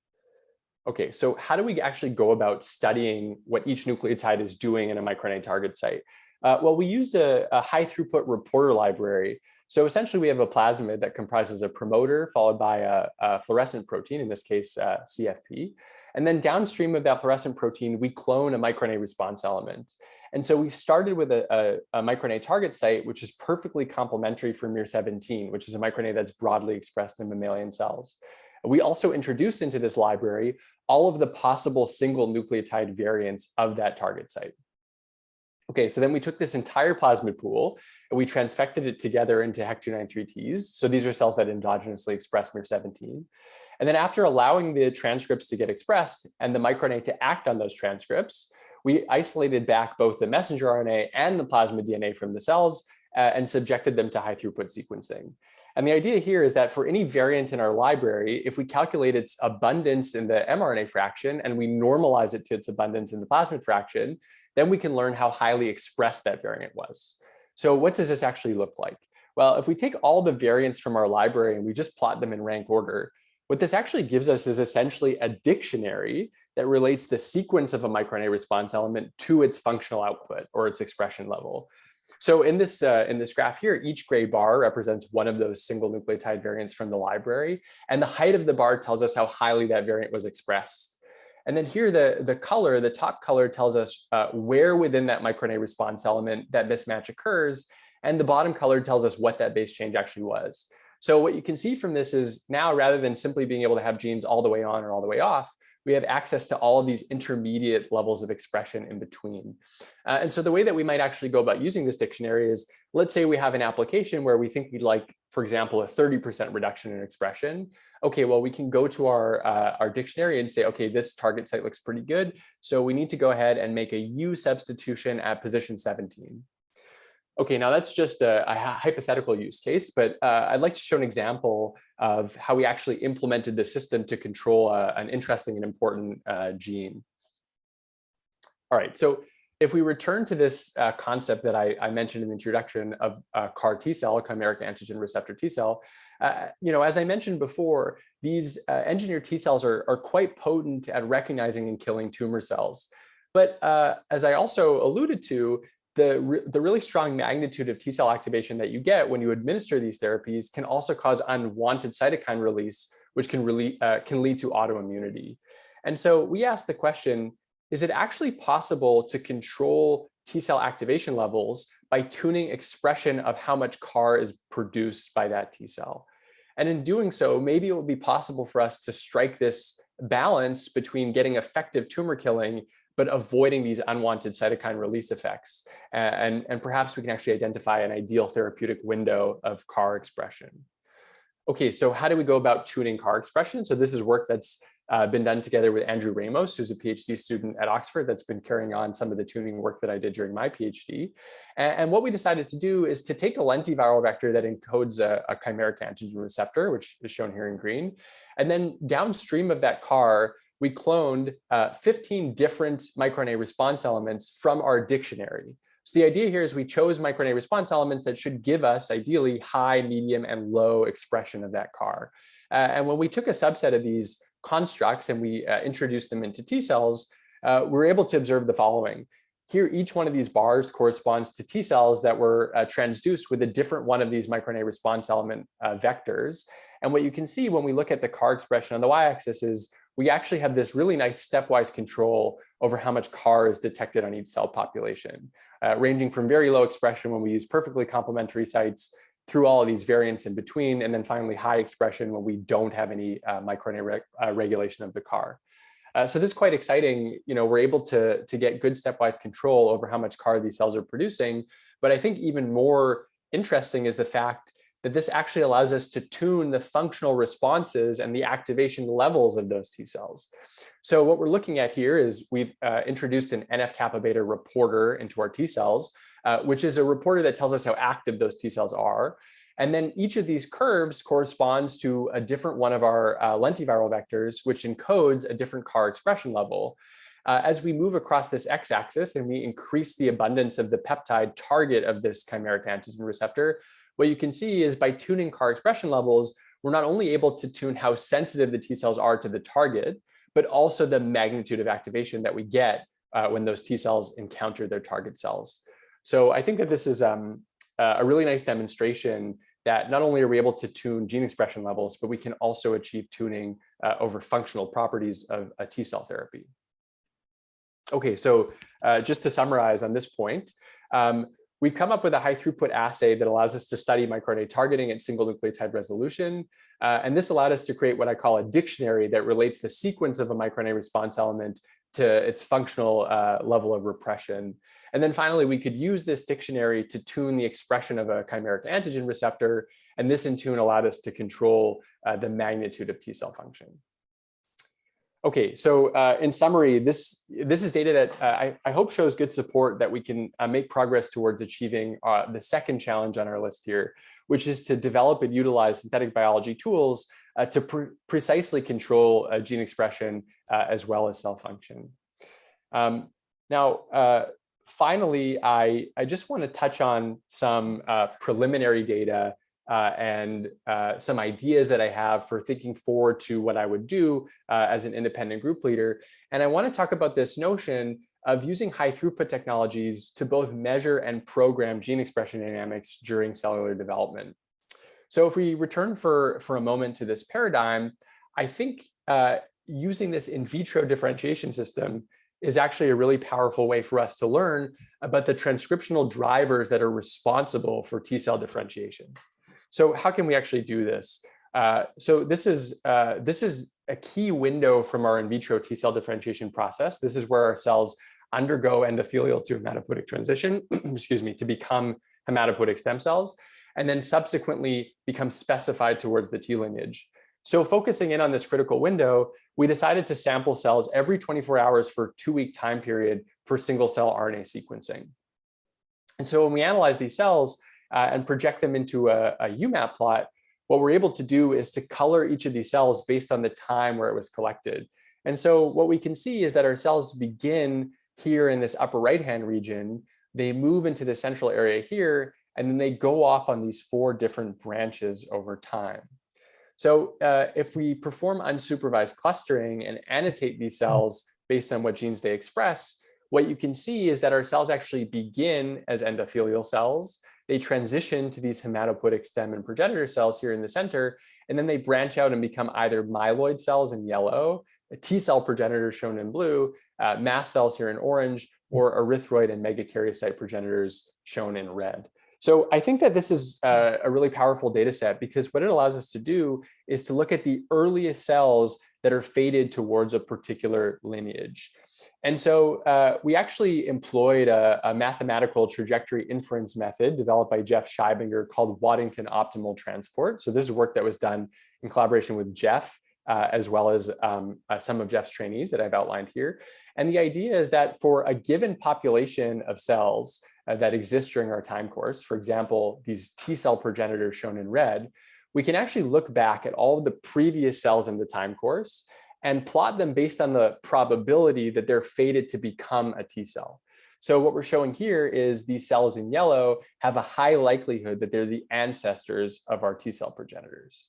S3: Okay, so how do we actually go about studying what each nucleotide is doing in a microRNA target site? Well, we used a high throughput reporter library. So essentially, we have a plasmid that comprises a promoter followed by a fluorescent protein, in this case, CFP. And then downstream of that fluorescent protein, we clone a microRNA response element. And so we started with a microRNA target site, which is perfectly complementary for miR-17, which is a microRNA that's broadly expressed in mammalian cells. We also introduced into this library all of the possible single nucleotide variants of that target site. Okay, so then we took this entire plasmid pool and we transfected it together into HEC293Ts. So these are cells that endogenously express miR-17. And then after allowing the transcripts to get expressed and the microRNA to act on those transcripts, we isolated back both the messenger RNA and the plasmid DNA from the cells and subjected them to high throughput sequencing. And the idea here is that for any variant in our library, if we calculate its abundance in the mRNA fraction and we normalize it to its abundance in the plasmid fraction, then we can learn how highly expressed that variant was. So what does this actually look like? Well, if we take all the variants from our library and we just plot them in rank order, what this actually gives us is essentially a dictionary that relates the sequence of a microRNA response element to its functional output or its expression level. So in this graph here, each gray bar represents one of those single nucleotide variants from the library, and the height of the bar tells us how highly that variant was expressed. And then here, the top color tells us where within that microRNA response element that mismatch occurs, and the bottom color tells us what that base change actually was. So what you can see from this is now, rather than simply being able to have genes all the way on or all the way off, we have access to all of these intermediate levels of expression in between. And so the way that we might actually go about using this dictionary is, let's say we have an application where we think we'd like, for example, a 30% reduction in expression. Okay, well, we can go to our dictionary and say, okay, this target site looks pretty good. So we need to go ahead and make a U substitution at position 17. Okay, now that's just a hypothetical use case, but I'd like to show an example of how we actually implemented the system to control an interesting and important gene. All right, so if we return to this concept that I mentioned in the introduction of CAR T cell, chimeric antigen receptor T cell, as I mentioned before, these engineered T cells are quite potent at recognizing and killing tumor cells. But as I also alluded to, the really strong magnitude of T cell activation that you get when you administer these therapies can also cause unwanted cytokine release, which can lead to autoimmunity. And so we asked the question, is it actually possible to control T cell activation levels by tuning expression of how much CAR is produced by that T cell? And in doing so, maybe it would be possible for us to strike this balance between getting effective tumor killing but avoiding these unwanted cytokine release effects. And perhaps we can actually identify an ideal therapeutic window of CAR expression. Okay, so how do we go about tuning CAR expression? So this is work that's been done together with Andrew Ramos, who's a PhD student at Oxford that's been carrying on some of the tuning work that I did during my PhD. And what we decided to do is to take a lentiviral vector that encodes a chimeric antigen receptor, which is shown here in green. And then downstream of that CAR, we cloned 15 different microRNA response elements from our dictionary. So the idea here is we chose microRNA response elements that should give us ideally high, medium, and low expression of that CAR. And when we took a subset of these constructs and we introduced them into T cells, we were able to observe the following. Here, each one of these bars corresponds to T cells that were transduced with a different one of these microRNA response element vectors. And what you can see when we look at the CAR expression on the y-axis is we actually have this really nice stepwise control over how much CAR is detected on each cell population, ranging from very low expression when we use perfectly complementary sites through all of these variants in between, and then finally high expression when we don't have any microRNA regulation of the CAR. So this is quite exciting. We're able to get good stepwise control over how much CAR these cells are producing. But I think even more interesting is the fact that this actually allows us to tune the functional responses and the activation levels of those T cells. So what we're looking at here is we've introduced an NF-kappa beta reporter into our T cells, which is a reporter that tells us how active those T cells are. And then each of these curves corresponds to a different one of our lentiviral vectors, which encodes a different CAR expression level. As we move across this x-axis and we increase the abundance of the peptide target of this chimeric antigen receptor, what you can see is by tuning CAR expression levels, we're not only able to tune how sensitive the T cells are to the target, but also the magnitude of activation that we get when those T cells encounter their target cells. So I think that this is a really nice demonstration that not only are we able to tune gene expression levels, but we can also achieve tuning over functional properties of a T cell therapy. Okay, so just to summarize on this point, we've come up with a high throughput assay that allows us to study microRNA targeting at single nucleotide resolution. And this allowed us to create what I call a dictionary that relates the sequence of a microRNA response element to its functional level of repression. And then finally, we could use this dictionary to tune the expression of a chimeric antigen receptor. And this in turn allowed us to control the magnitude of T cell function. Okay, so in summary, this is data that I hope shows good support that we can make progress towards achieving the second challenge on our list here, which is to develop and utilize synthetic biology tools to precisely control gene expression as well as cell function. Now, finally, I just want to touch on some preliminary data and some ideas that I have for thinking forward to what I would do as an independent group leader. And I want to talk about this notion of using high throughput technologies to both measure and program gene expression dynamics during cellular development. So if we return for a moment to this paradigm, I think using this in vitro differentiation system is actually a really powerful way for us to learn about the transcriptional drivers that are responsible for T cell differentiation. So how can we actually do this? So this is a key window from our in vitro T cell differentiation process. This is where our cells undergo endothelial to hematopoietic transition, excuse me, to become hematopoietic stem cells, and then subsequently become specified towards the T lineage. So focusing in on this critical window, we decided to sample cells every 24 hours for a 2-week time period for single cell RNA sequencing. And so when we analyze these cells, and project them into a UMAP plot, what we're able to do is to color each of these cells based on the time where it was collected. And so what we can see is that our cells begin here in this upper right-hand region, they move into the central area here, and then they go off on these 4 different branches over time. So if we perform unsupervised clustering and annotate these cells based on what genes they express, what you can see is that our cells actually begin as endothelial cells. They transition to these hematopoietic stem and progenitor cells here in the center, and then they branch out and become either myeloid cells in yellow, a T cell progenitor shown in blue, mast cells here in orange, or erythroid and megakaryocyte progenitors shown in red. So I think that this is a really powerful data set because what it allows us to do is to look at the earliest cells that are fated towards a particular lineage. And so we actually employed a mathematical trajectory inference method developed by Jeff Scheibinger called Waddington Optimal Transport. So this is work that was done in collaboration with Jeff, as well as some of Jeff's trainees that I've outlined here. And the idea is that for a given population of cells that exist during our time course, for example, these T cell progenitors shown in red, we can actually look back at all of the previous cells in the time course and plot them based on the probability that they're fated to become a T cell. So what we're showing here is these cells in yellow have a high likelihood that they're the ancestors of our T cell progenitors.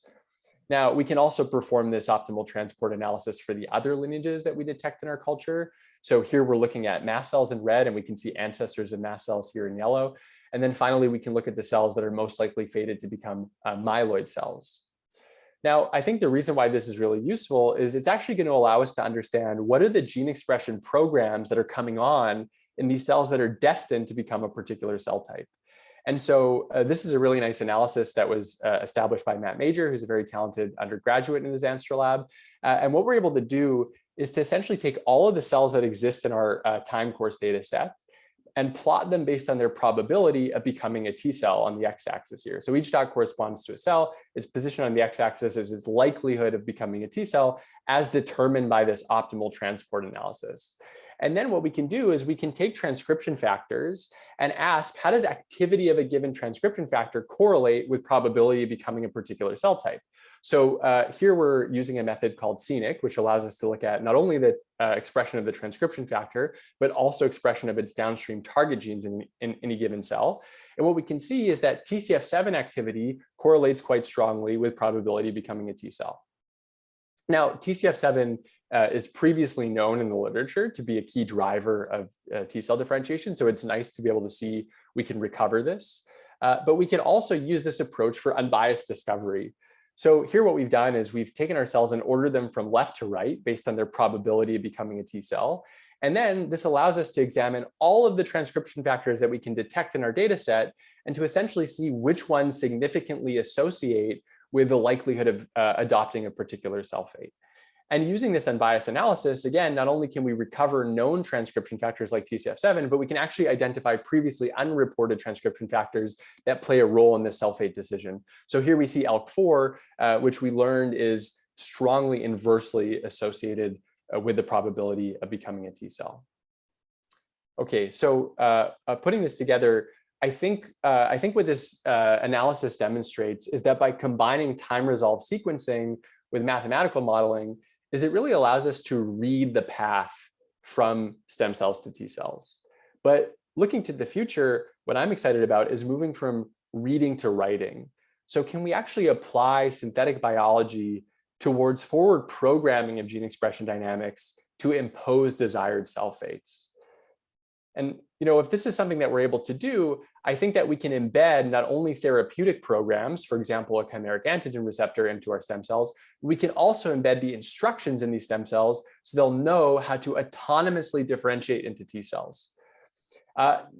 S3: Now, we can also perform this optimal transport analysis for the other lineages that we detect in our culture. So here we're looking at mast cells in red, and we can see ancestors of mast cells here in yellow. And then finally, we can look at the cells that are most likely fated to become myeloid cells. Now, I think the reason why this is really useful is it's actually going to allow us to understand what are the gene expression programs that are coming on in these cells that are destined to become a particular cell type. And so this is a really nice analysis that was established by Matt Major, who's a very talented undergraduate in the Zanstra lab. And what we're able to do is to essentially take all of the cells that exist in our time course data set and plot them based on their probability of becoming a T cell on the x-axis here. So each dot corresponds to a cell. Its position on the x-axis is its likelihood of becoming a T cell as determined by this optimal transport analysis. And then what we can do is we can take transcription factors and ask, how does activity of a given transcription factor correlate with probability of becoming a particular cell type? So here we're using a method called scenic, which allows us to look at not only the expression of the transcription factor, but also expression of its downstream target genes in any given cell. And what we can see is that TCF7 activity correlates quite strongly with probability of becoming a T cell. Now, TCF7 is previously known in the literature to be a key driver of T cell differentiation. So it's nice to be able to see we can recover this. But we can also use this approach for unbiased discovery. So here what we've done is we've taken our cells and ordered them from left to right based on their probability of becoming a T cell. And then this allows us to examine all of the transcription factors that we can detect in our data set and to essentially see which ones significantly associate with the likelihood of adopting a particular cell fate. And using this unbiased analysis, again, not only can we recover known transcription factors like TCF7, but we can actually identify previously unreported transcription factors that play a role in this cell fate decision. So here we see ALK4, which we learned is strongly inversely associated with the probability of becoming a T cell. Okay, so putting this together, I think what this analysis demonstrates is that by combining time-resolved sequencing with mathematical modeling, it really allows us to read the path from stem cells to T cells. But looking to the future, what I'm excited about is moving from reading to writing. So can we actually apply synthetic biology towards forward programming of gene expression dynamics to impose desired cell fates? And if this is something that we're able to do, I think that we can embed not only therapeutic programs, for example, a chimeric antigen receptor into our stem cells, we can also embed the instructions in these stem cells so they'll know how to autonomously differentiate into T cells.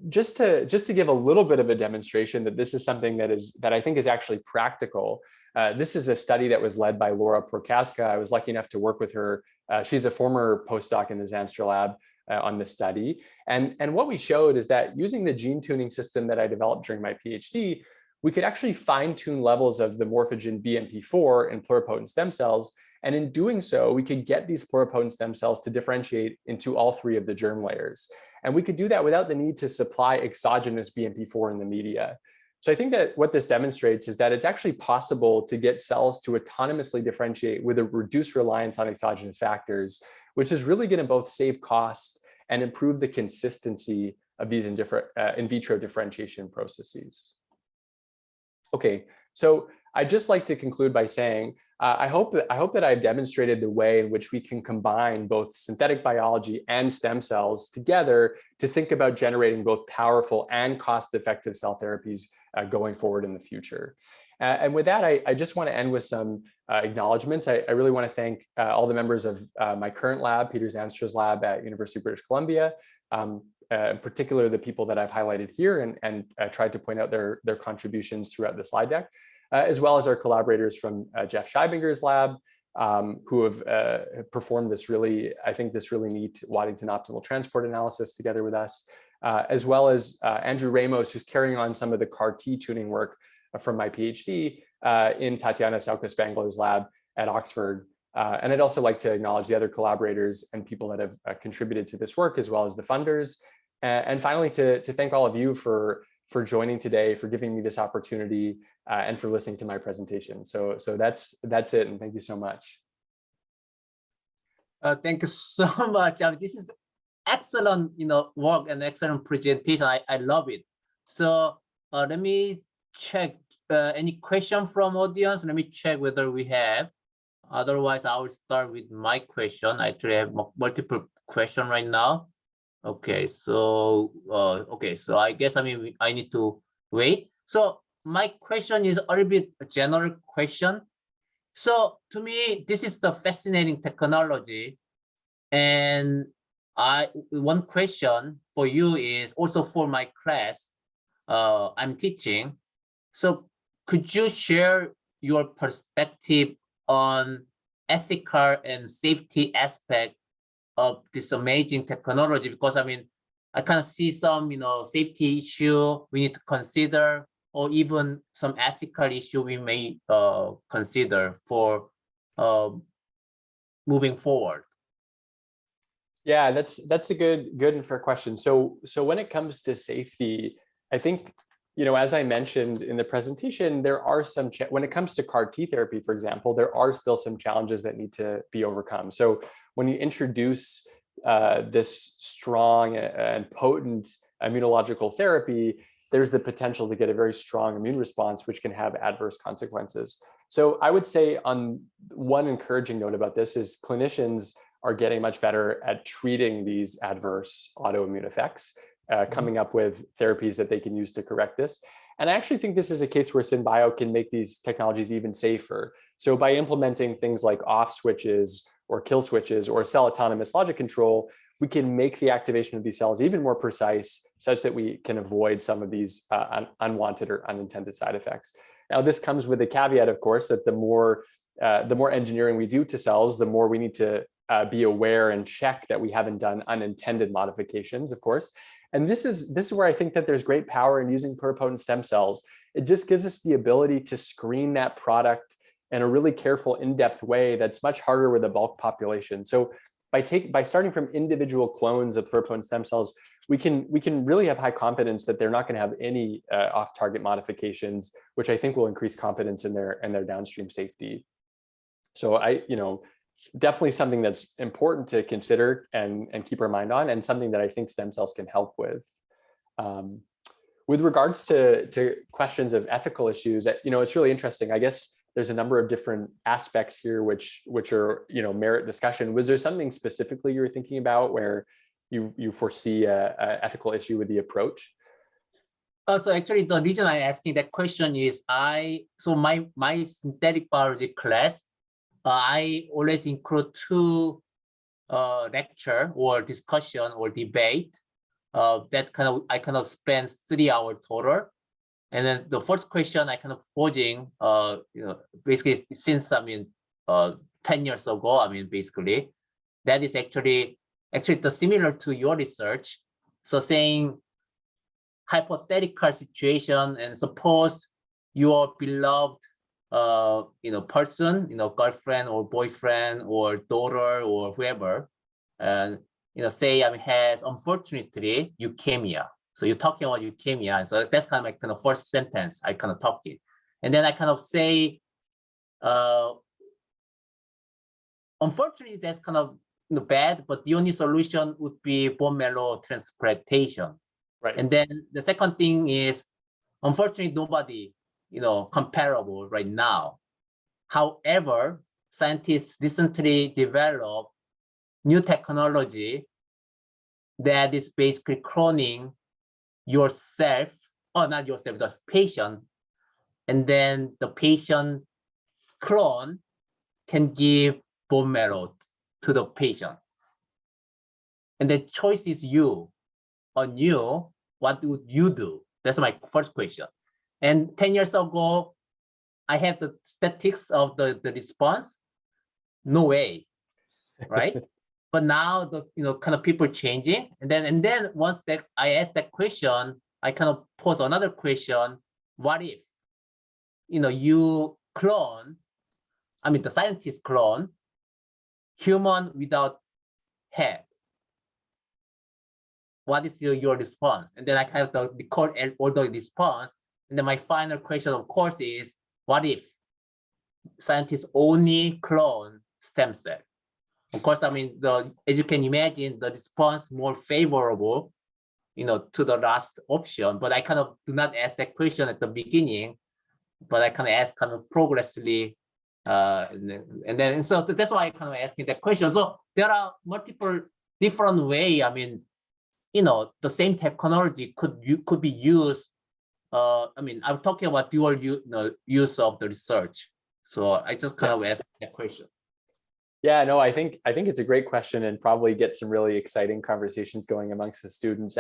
S3: Just to give a little bit of a demonstration that this is something that I think is actually practical. This is a study that was led by Laura Prokaska. I was lucky enough to work with her. She's a former postdoc in the Zanstra lab on this study. And what we showed is that using the gene tuning system that I developed during my PhD, we could actually fine tune levels of the morphogen BMP4 in pluripotent stem cells. And in doing so, we could get these pluripotent stem cells to differentiate into all three of the germ layers. And we could do that without the need to supply exogenous BMP4 in the media. So I think that what this demonstrates is that it's actually possible to get cells to autonomously differentiate with a reduced reliance on exogenous factors, which is really going to both save costs and improve the consistency of these in vitro differentiation processes. Okay, so I'd just like to conclude by saying, I hope that I've demonstrated the way in which we can combine both synthetic biology and stem cells together to think about generating both powerful and cost-effective cell therapies going forward in the future. And with that, I just want to end with some acknowledgements. I really want to thank all the members of my current lab, Peter Zanstra's lab at University of British Columbia, in particular the people that I've highlighted here and tried to point out their contributions throughout the slide deck, as well as our collaborators from Jeff Scheibinger's lab, who have performed this really neat Waddington optimal transport analysis together with us, as well as Andrew Ramos, who's carrying on some of the CAR-T tuning work from my PhD in Tatiana Sauka-Spangler's lab at Oxford. And I'd also like to acknowledge the other collaborators and people that have contributed to this work, as well as the funders. And finally, to thank all of you for joining today, for giving me this opportunity, and for listening to my presentation. So that's it, and thank you so much.
S2: Thank you so much. This is excellent, work and excellent presentation. I love it. So let me check any question from audience. Let me check whether we have. Otherwise, I will start with my question. I actually have multiple questions right now. Okay, so so I guess I need to wait. So my question is a little bit a general question. So to me, this is the fascinating technology, and one question for you is also for my class I'm teaching. So could you share your perspective on ethical and safety aspect of this amazing technology? Because I kind of see some safety issue we need to consider, or even some ethical issue we may consider for moving forward.
S3: Yeah, that's a good and fair question. So when it comes to safety, I think, as I mentioned in the presentation, there are some, when it comes to CAR-T therapy, for example, there are still some challenges that need to be overcome. So when you introduce this strong and potent immunological therapy, there's the potential to get a very strong immune response, which can have adverse consequences. So I would say on one encouraging note about this is clinicians are getting much better at treating these adverse autoimmune effects, coming up with therapies that they can use to correct this. And I actually think this is a case where SynBio can make these technologies even safer. So by implementing things like off switches or kill switches or cell autonomous logic control, we can make the activation of these cells even more precise, such that we can avoid some of these unwanted or unintended side effects. Now, this comes with a caveat, of course, that the more engineering we do to cells, the more we need to be aware and check that we haven't done unintended modifications, of course. And this is where I think that there's great power in using pluripotent stem cells. It just gives us the ability to screen that product in a really careful, in-depth way that's much harder with a bulk population. So by starting from individual clones of pluripotent stem cells, we can really have high confidence that they're not going to have any off-target modifications, which I think will increase confidence in their downstream safety. So definitely something that's important to consider and keep our mind on, and something that I think stem cells can help with. With regards to questions of ethical issues, it's really interesting. I guess there's a number of different aspects here which are merit discussion. Was there something specifically you were thinking about where you foresee a ethical issue with the approach?
S2: So actually, the reason I'm asking that question is my synthetic biology class, I always include two lecture or discussion or debate. I kind of spend 3 hours total. And then the first question I kind of posing, basically since 10 years ago, basically, that is actually the similar to your research. So saying hypothetical situation, and suppose your beloved person, girlfriend or boyfriend or daughter or whoever, and say has unfortunately leukemia. So you're talking about leukemia, so that's kind of first sentence I kind of talking, and then I kind of say, unfortunately that's kind of bad, but the only solution would be bone marrow transplantation.
S3: Right.
S2: And then the second thing is, unfortunately nobody comparable right now. However, scientists recently developed new technology that is basically cloning yourself, or not yourself, the patient, and then the patient clone can give bone marrow to the patient. And the choice is you. On you, what would you do? That's my first question. And 10 years ago, I have the statistics of the response. No way, right? But now the kind of people changing, and then once that I ask that question, I kind of pose another question: what if you clone? The scientist clone human without head. What is your response? And then I have to record all the response. And then my final question, of course, is what if scientists only clone stem cell? Of course, as you can imagine, the response more favorable, to the last option. But I kind of do not ask that question at the beginning, but I kind of ask progressively, and so that's why I kind of asking that question. So there are multiple different ways. The same technology could be used. I'm talking about dual use of the research. So I just kind of asked that question.
S3: Yeah, no, I think it's a great question, and probably get some really exciting conversations going amongst the students.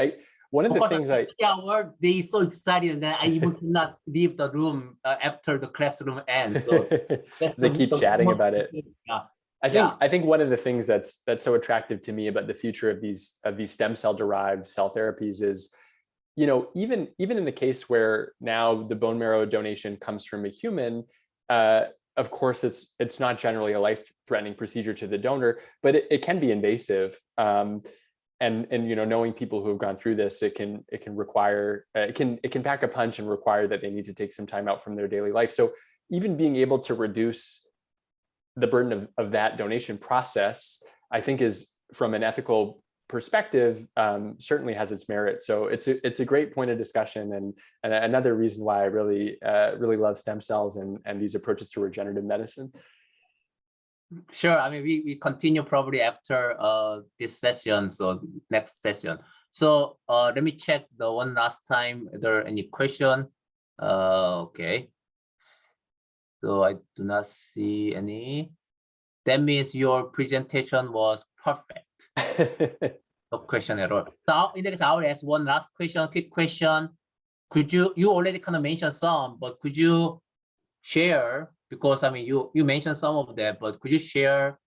S3: One of the things
S2: they so excited, and then I even could not leave the room after the classroom ends. So
S3: they keep chatting about it.
S2: Yeah.
S3: I think one of the things that's so attractive to me about the future of these stem cell derived cell therapies is, even in the case where now the bone marrow donation comes from a human, of course it's not generally a life-threatening procedure to the donor, but it can be invasive. And knowing people who have gone through this, it can require it can pack a punch and require that they need to take some time out from their daily life. So even being able to reduce the burden of that donation process, I think, is, from an ethical perspective, certainly has its merit. So it's a great point of discussion, and another reason why I really love stem cells and these approaches to regenerative medicine.
S2: Sure. We continue probably after this session, so next session. So let me check the one last time. Are there any question? Okay. So I do not see any. That means your presentation was perfect. No question at all. So in that case, I'll ask one last question, quick question. Could you already kind of mentioned some, but could you share, because I mean, you mentioned some of that, but could you share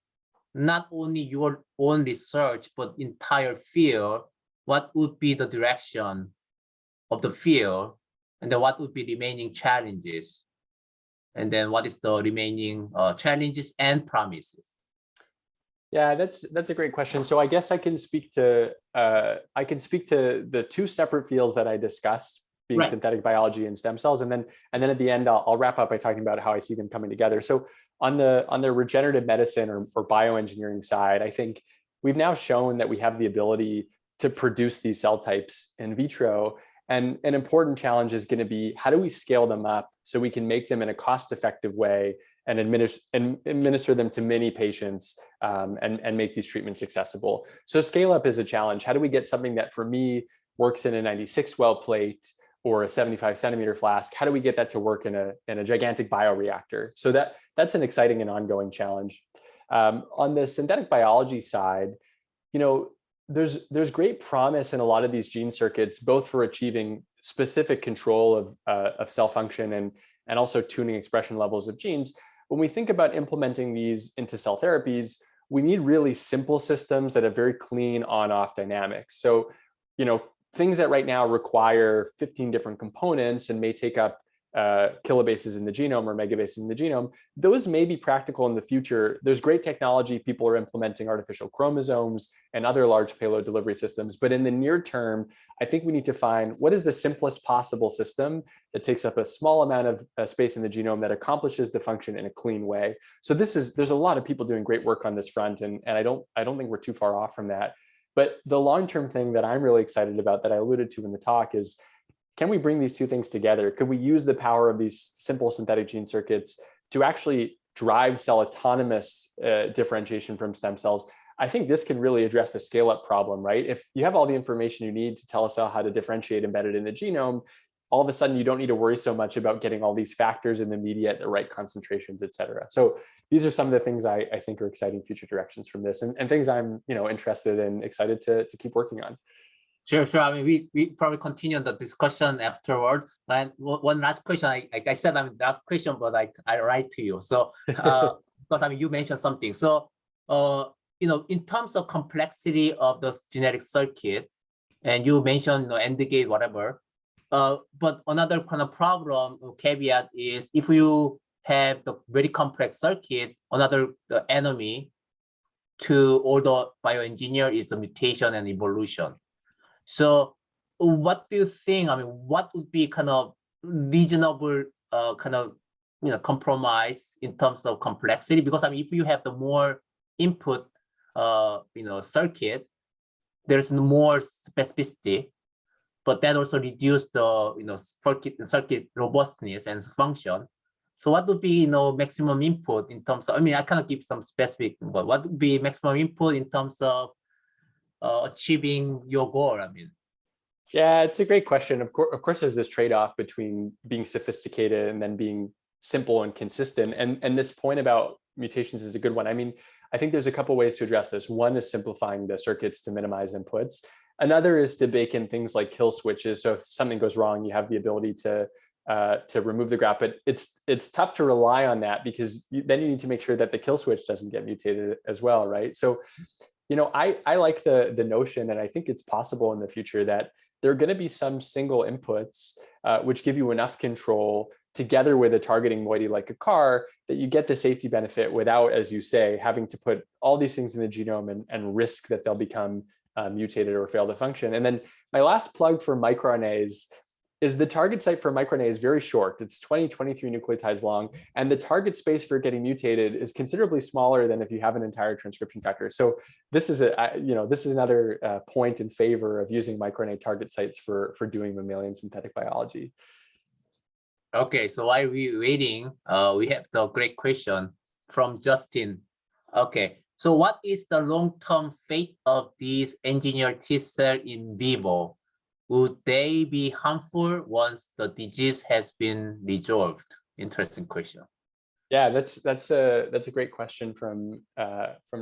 S2: not only your own research, but entire field, what would be the direction of the field, and then what would be remaining challenges? And then what is the remaining challenges and promises?
S3: Yeah, that's a great question. So I guess I can speak to the two separate fields that I discussed, being
S2: Right.
S3: synthetic biology and stem cells, and then at the end I'll wrap up by talking about how I see them coming together. So on the regenerative medicine or bioengineering side, I think we've now shown that we have the ability to produce these cell types in vitro. And an important challenge is going to be, how do we scale them up so we can make them in a cost-effective way and administer them to many patients, and make these treatments accessible. So scale up is a challenge. How do we get something that for me works in a 96 well plate or a 75 centimeter flask? How do we get that to work in a gigantic bioreactor? So that's an exciting and ongoing challenge. On the synthetic biology side, there's great promise in a lot of these gene circuits, both for achieving specific control of cell function and also tuning expression levels of genes. When we think about implementing these into cell therapies, we need really simple systems that have very clean on-off dynamics. So, things that right now require 15 different components and may take up kilobases in the genome or megabases in the genome, those may be practical in the future. There's great technology. People are implementing artificial chromosomes and other large payload delivery systems. But in the near term, I think we need to find what is the simplest possible system that takes up a small amount of space in the genome that accomplishes the function in a clean way. So there's a lot of people doing great work on this front, and I don't think we're too far off from that. But the long-term thing that I'm really excited about that I alluded to in the talk is, can we bring these two things together? Could we use the power of these simple synthetic gene circuits to actually drive cell autonomous differentiation from stem cells? I think this can really address the scale-up problem, right? If you have all the information you need to tell a cell how to differentiate embedded in the genome, all of a sudden you don't need to worry so much about getting all these factors in the media at the right concentrations, et cetera. So these are some of the things I think are exciting future directions from this, and things I'm interested and excited to keep working on.
S2: Sure. I mean, we probably continue the discussion afterwards. And one last question. I said last question, but I write to you. So because you mentioned something. So in terms of complexity of the genetic circuit, and you mentioned AND gate, whatever. But another kind of problem caveat is, if you have the very complex circuit, the enemy to all the bioengineer is the mutation and evolution. So what do you think? I mean, what would be kind of reasonable compromise in terms of complexity? Because if you have the more input circuit, there's more specificity, but that also reduce the circuit robustness and function. So what would be maximum input in terms of, I cannot give some specific, but what would be maximum input in terms of achieving your goal?
S3: Yeah, it's a great question. Of course, there's this trade-off between being sophisticated and then being simple and consistent. And this point about mutations is a good one. I think there's a couple ways to address this. One is simplifying the circuits to minimize inputs. Another is to bake in things like kill switches. So if something goes wrong, you have the ability to remove the graft. But it's tough to rely on that, because then you need to make sure that the kill switch doesn't get mutated as well, right? So I like the notion, and I think it's possible in the future, that there are going to be some single inputs which give you enough control, together with a targeting moiety like a CAR, that you get the safety benefit without, as you say, having to put all these things in the genome and risk that they'll become mutated or fail to function. And then my last plug for microRNAs is the target site for microRNA is very short. It's 23 nucleotides long, and the target space for getting mutated is considerably smaller than if you have an entire transcription factor. So this is another point in favor of using microRNA target sites for doing mammalian synthetic biology.
S2: Okay, so while we're waiting, we have the great question from Justin. Okay, so what is the long-term fate of these engineered T-cell in vivo? would they be harmful once the disease has been resolved? Interesting question.
S3: Yeah, that's a great question from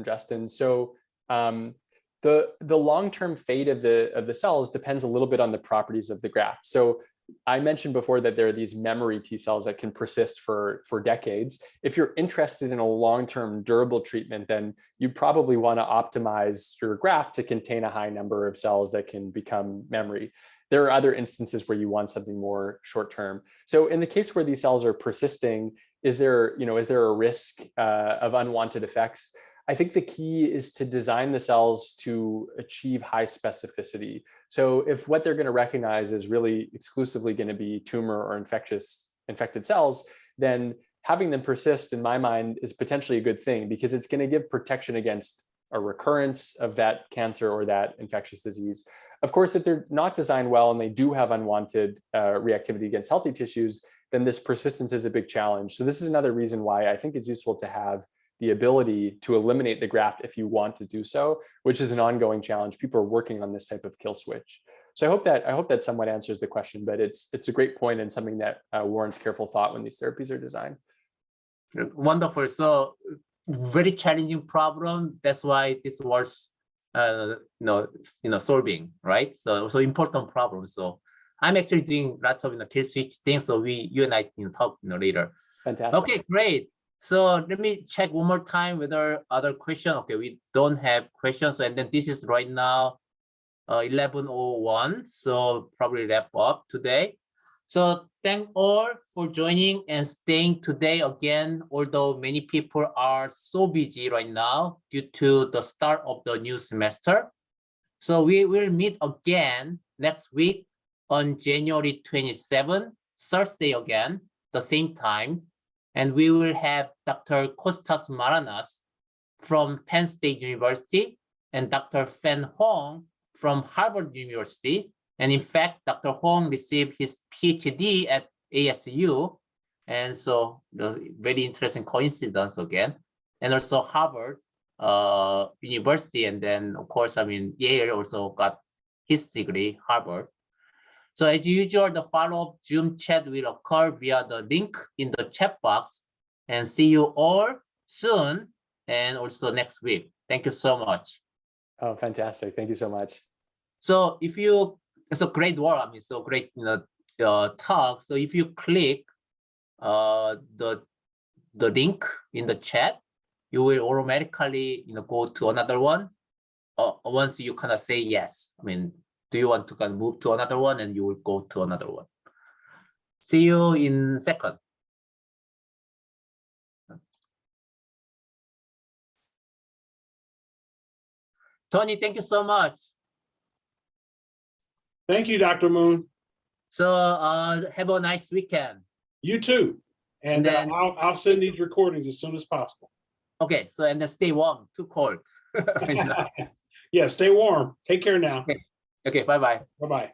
S3: Justin. So the long-term fate of the cells depends a little bit on the properties of the graft. So I mentioned before that there are these memory T cells that can persist for decades. If you're interested in a long-term durable treatment, then you probably want to optimize your graft to contain a high number of cells that can become memory. There are other instances where you want something more short-term. So in the case where these cells are persisting, is there a risk of unwanted effects? I think the key is to design the cells to achieve high specificity. So if what they're going to recognize is really exclusively going to be tumor or infected cells, then having them persist, in my mind, is potentially a good thing because it's going to give protection against a recurrence of that cancer or that infectious disease. Of course, if they're not designed well and they do have unwanted reactivity against healthy tissues, then this persistence is a big challenge. So this is another reason why I think it's useful to have the ability to eliminate the graft if you want to do so, which is an ongoing challenge. People are working on this type of kill switch. So I hope that somewhat answers the question, but it's a great point and something that warrants careful thought when these therapies are designed.
S2: Wonderful. So very challenging problem. That's why this was solving, right? So important problem. So I'm actually doing lots of kill switch things. So you and I talk later.
S3: Fantastic.
S2: Okay, great. So let me check one more time whether other question. Okay, we don't have questions. And then this is right now 11:01. So probably wrap up today. So thank all for joining and staying today again, although many people are so busy right now due to the start of the new semester. So we will meet again next week on January 27, Thursday again, the same time. And we will have Dr. Kostas Maranas from Penn State University and Dr. Fan Hong from Harvard University. And in fact, Dr. Hong received his PhD at ASU. And so very interesting coincidence again. And also Harvard University. And then of course, Yale also got his degree, Harvard. So as usual, the follow-up Zoom chat will occur via the link in the chat box. And see you all soon and also next week. Thank you so much.
S3: Oh, fantastic. Thank you so much.
S2: So it's a great work. So great talk. So if you click the link in the chat, you will automatically go to another one. Once you kind of say yes, do you want to kind of move to another one, and you will go to another one. See you in a second. Tony, thank you so much.
S4: Thank you, Dr. Moon.
S2: So have a nice weekend.
S4: You too. And
S2: then,
S4: I'll send these recordings as soon as possible.
S2: Okay, so and then stay warm, too cold.
S4: Yeah, stay warm. Take care now.
S2: Okay, bye-bye.
S4: Bye-bye.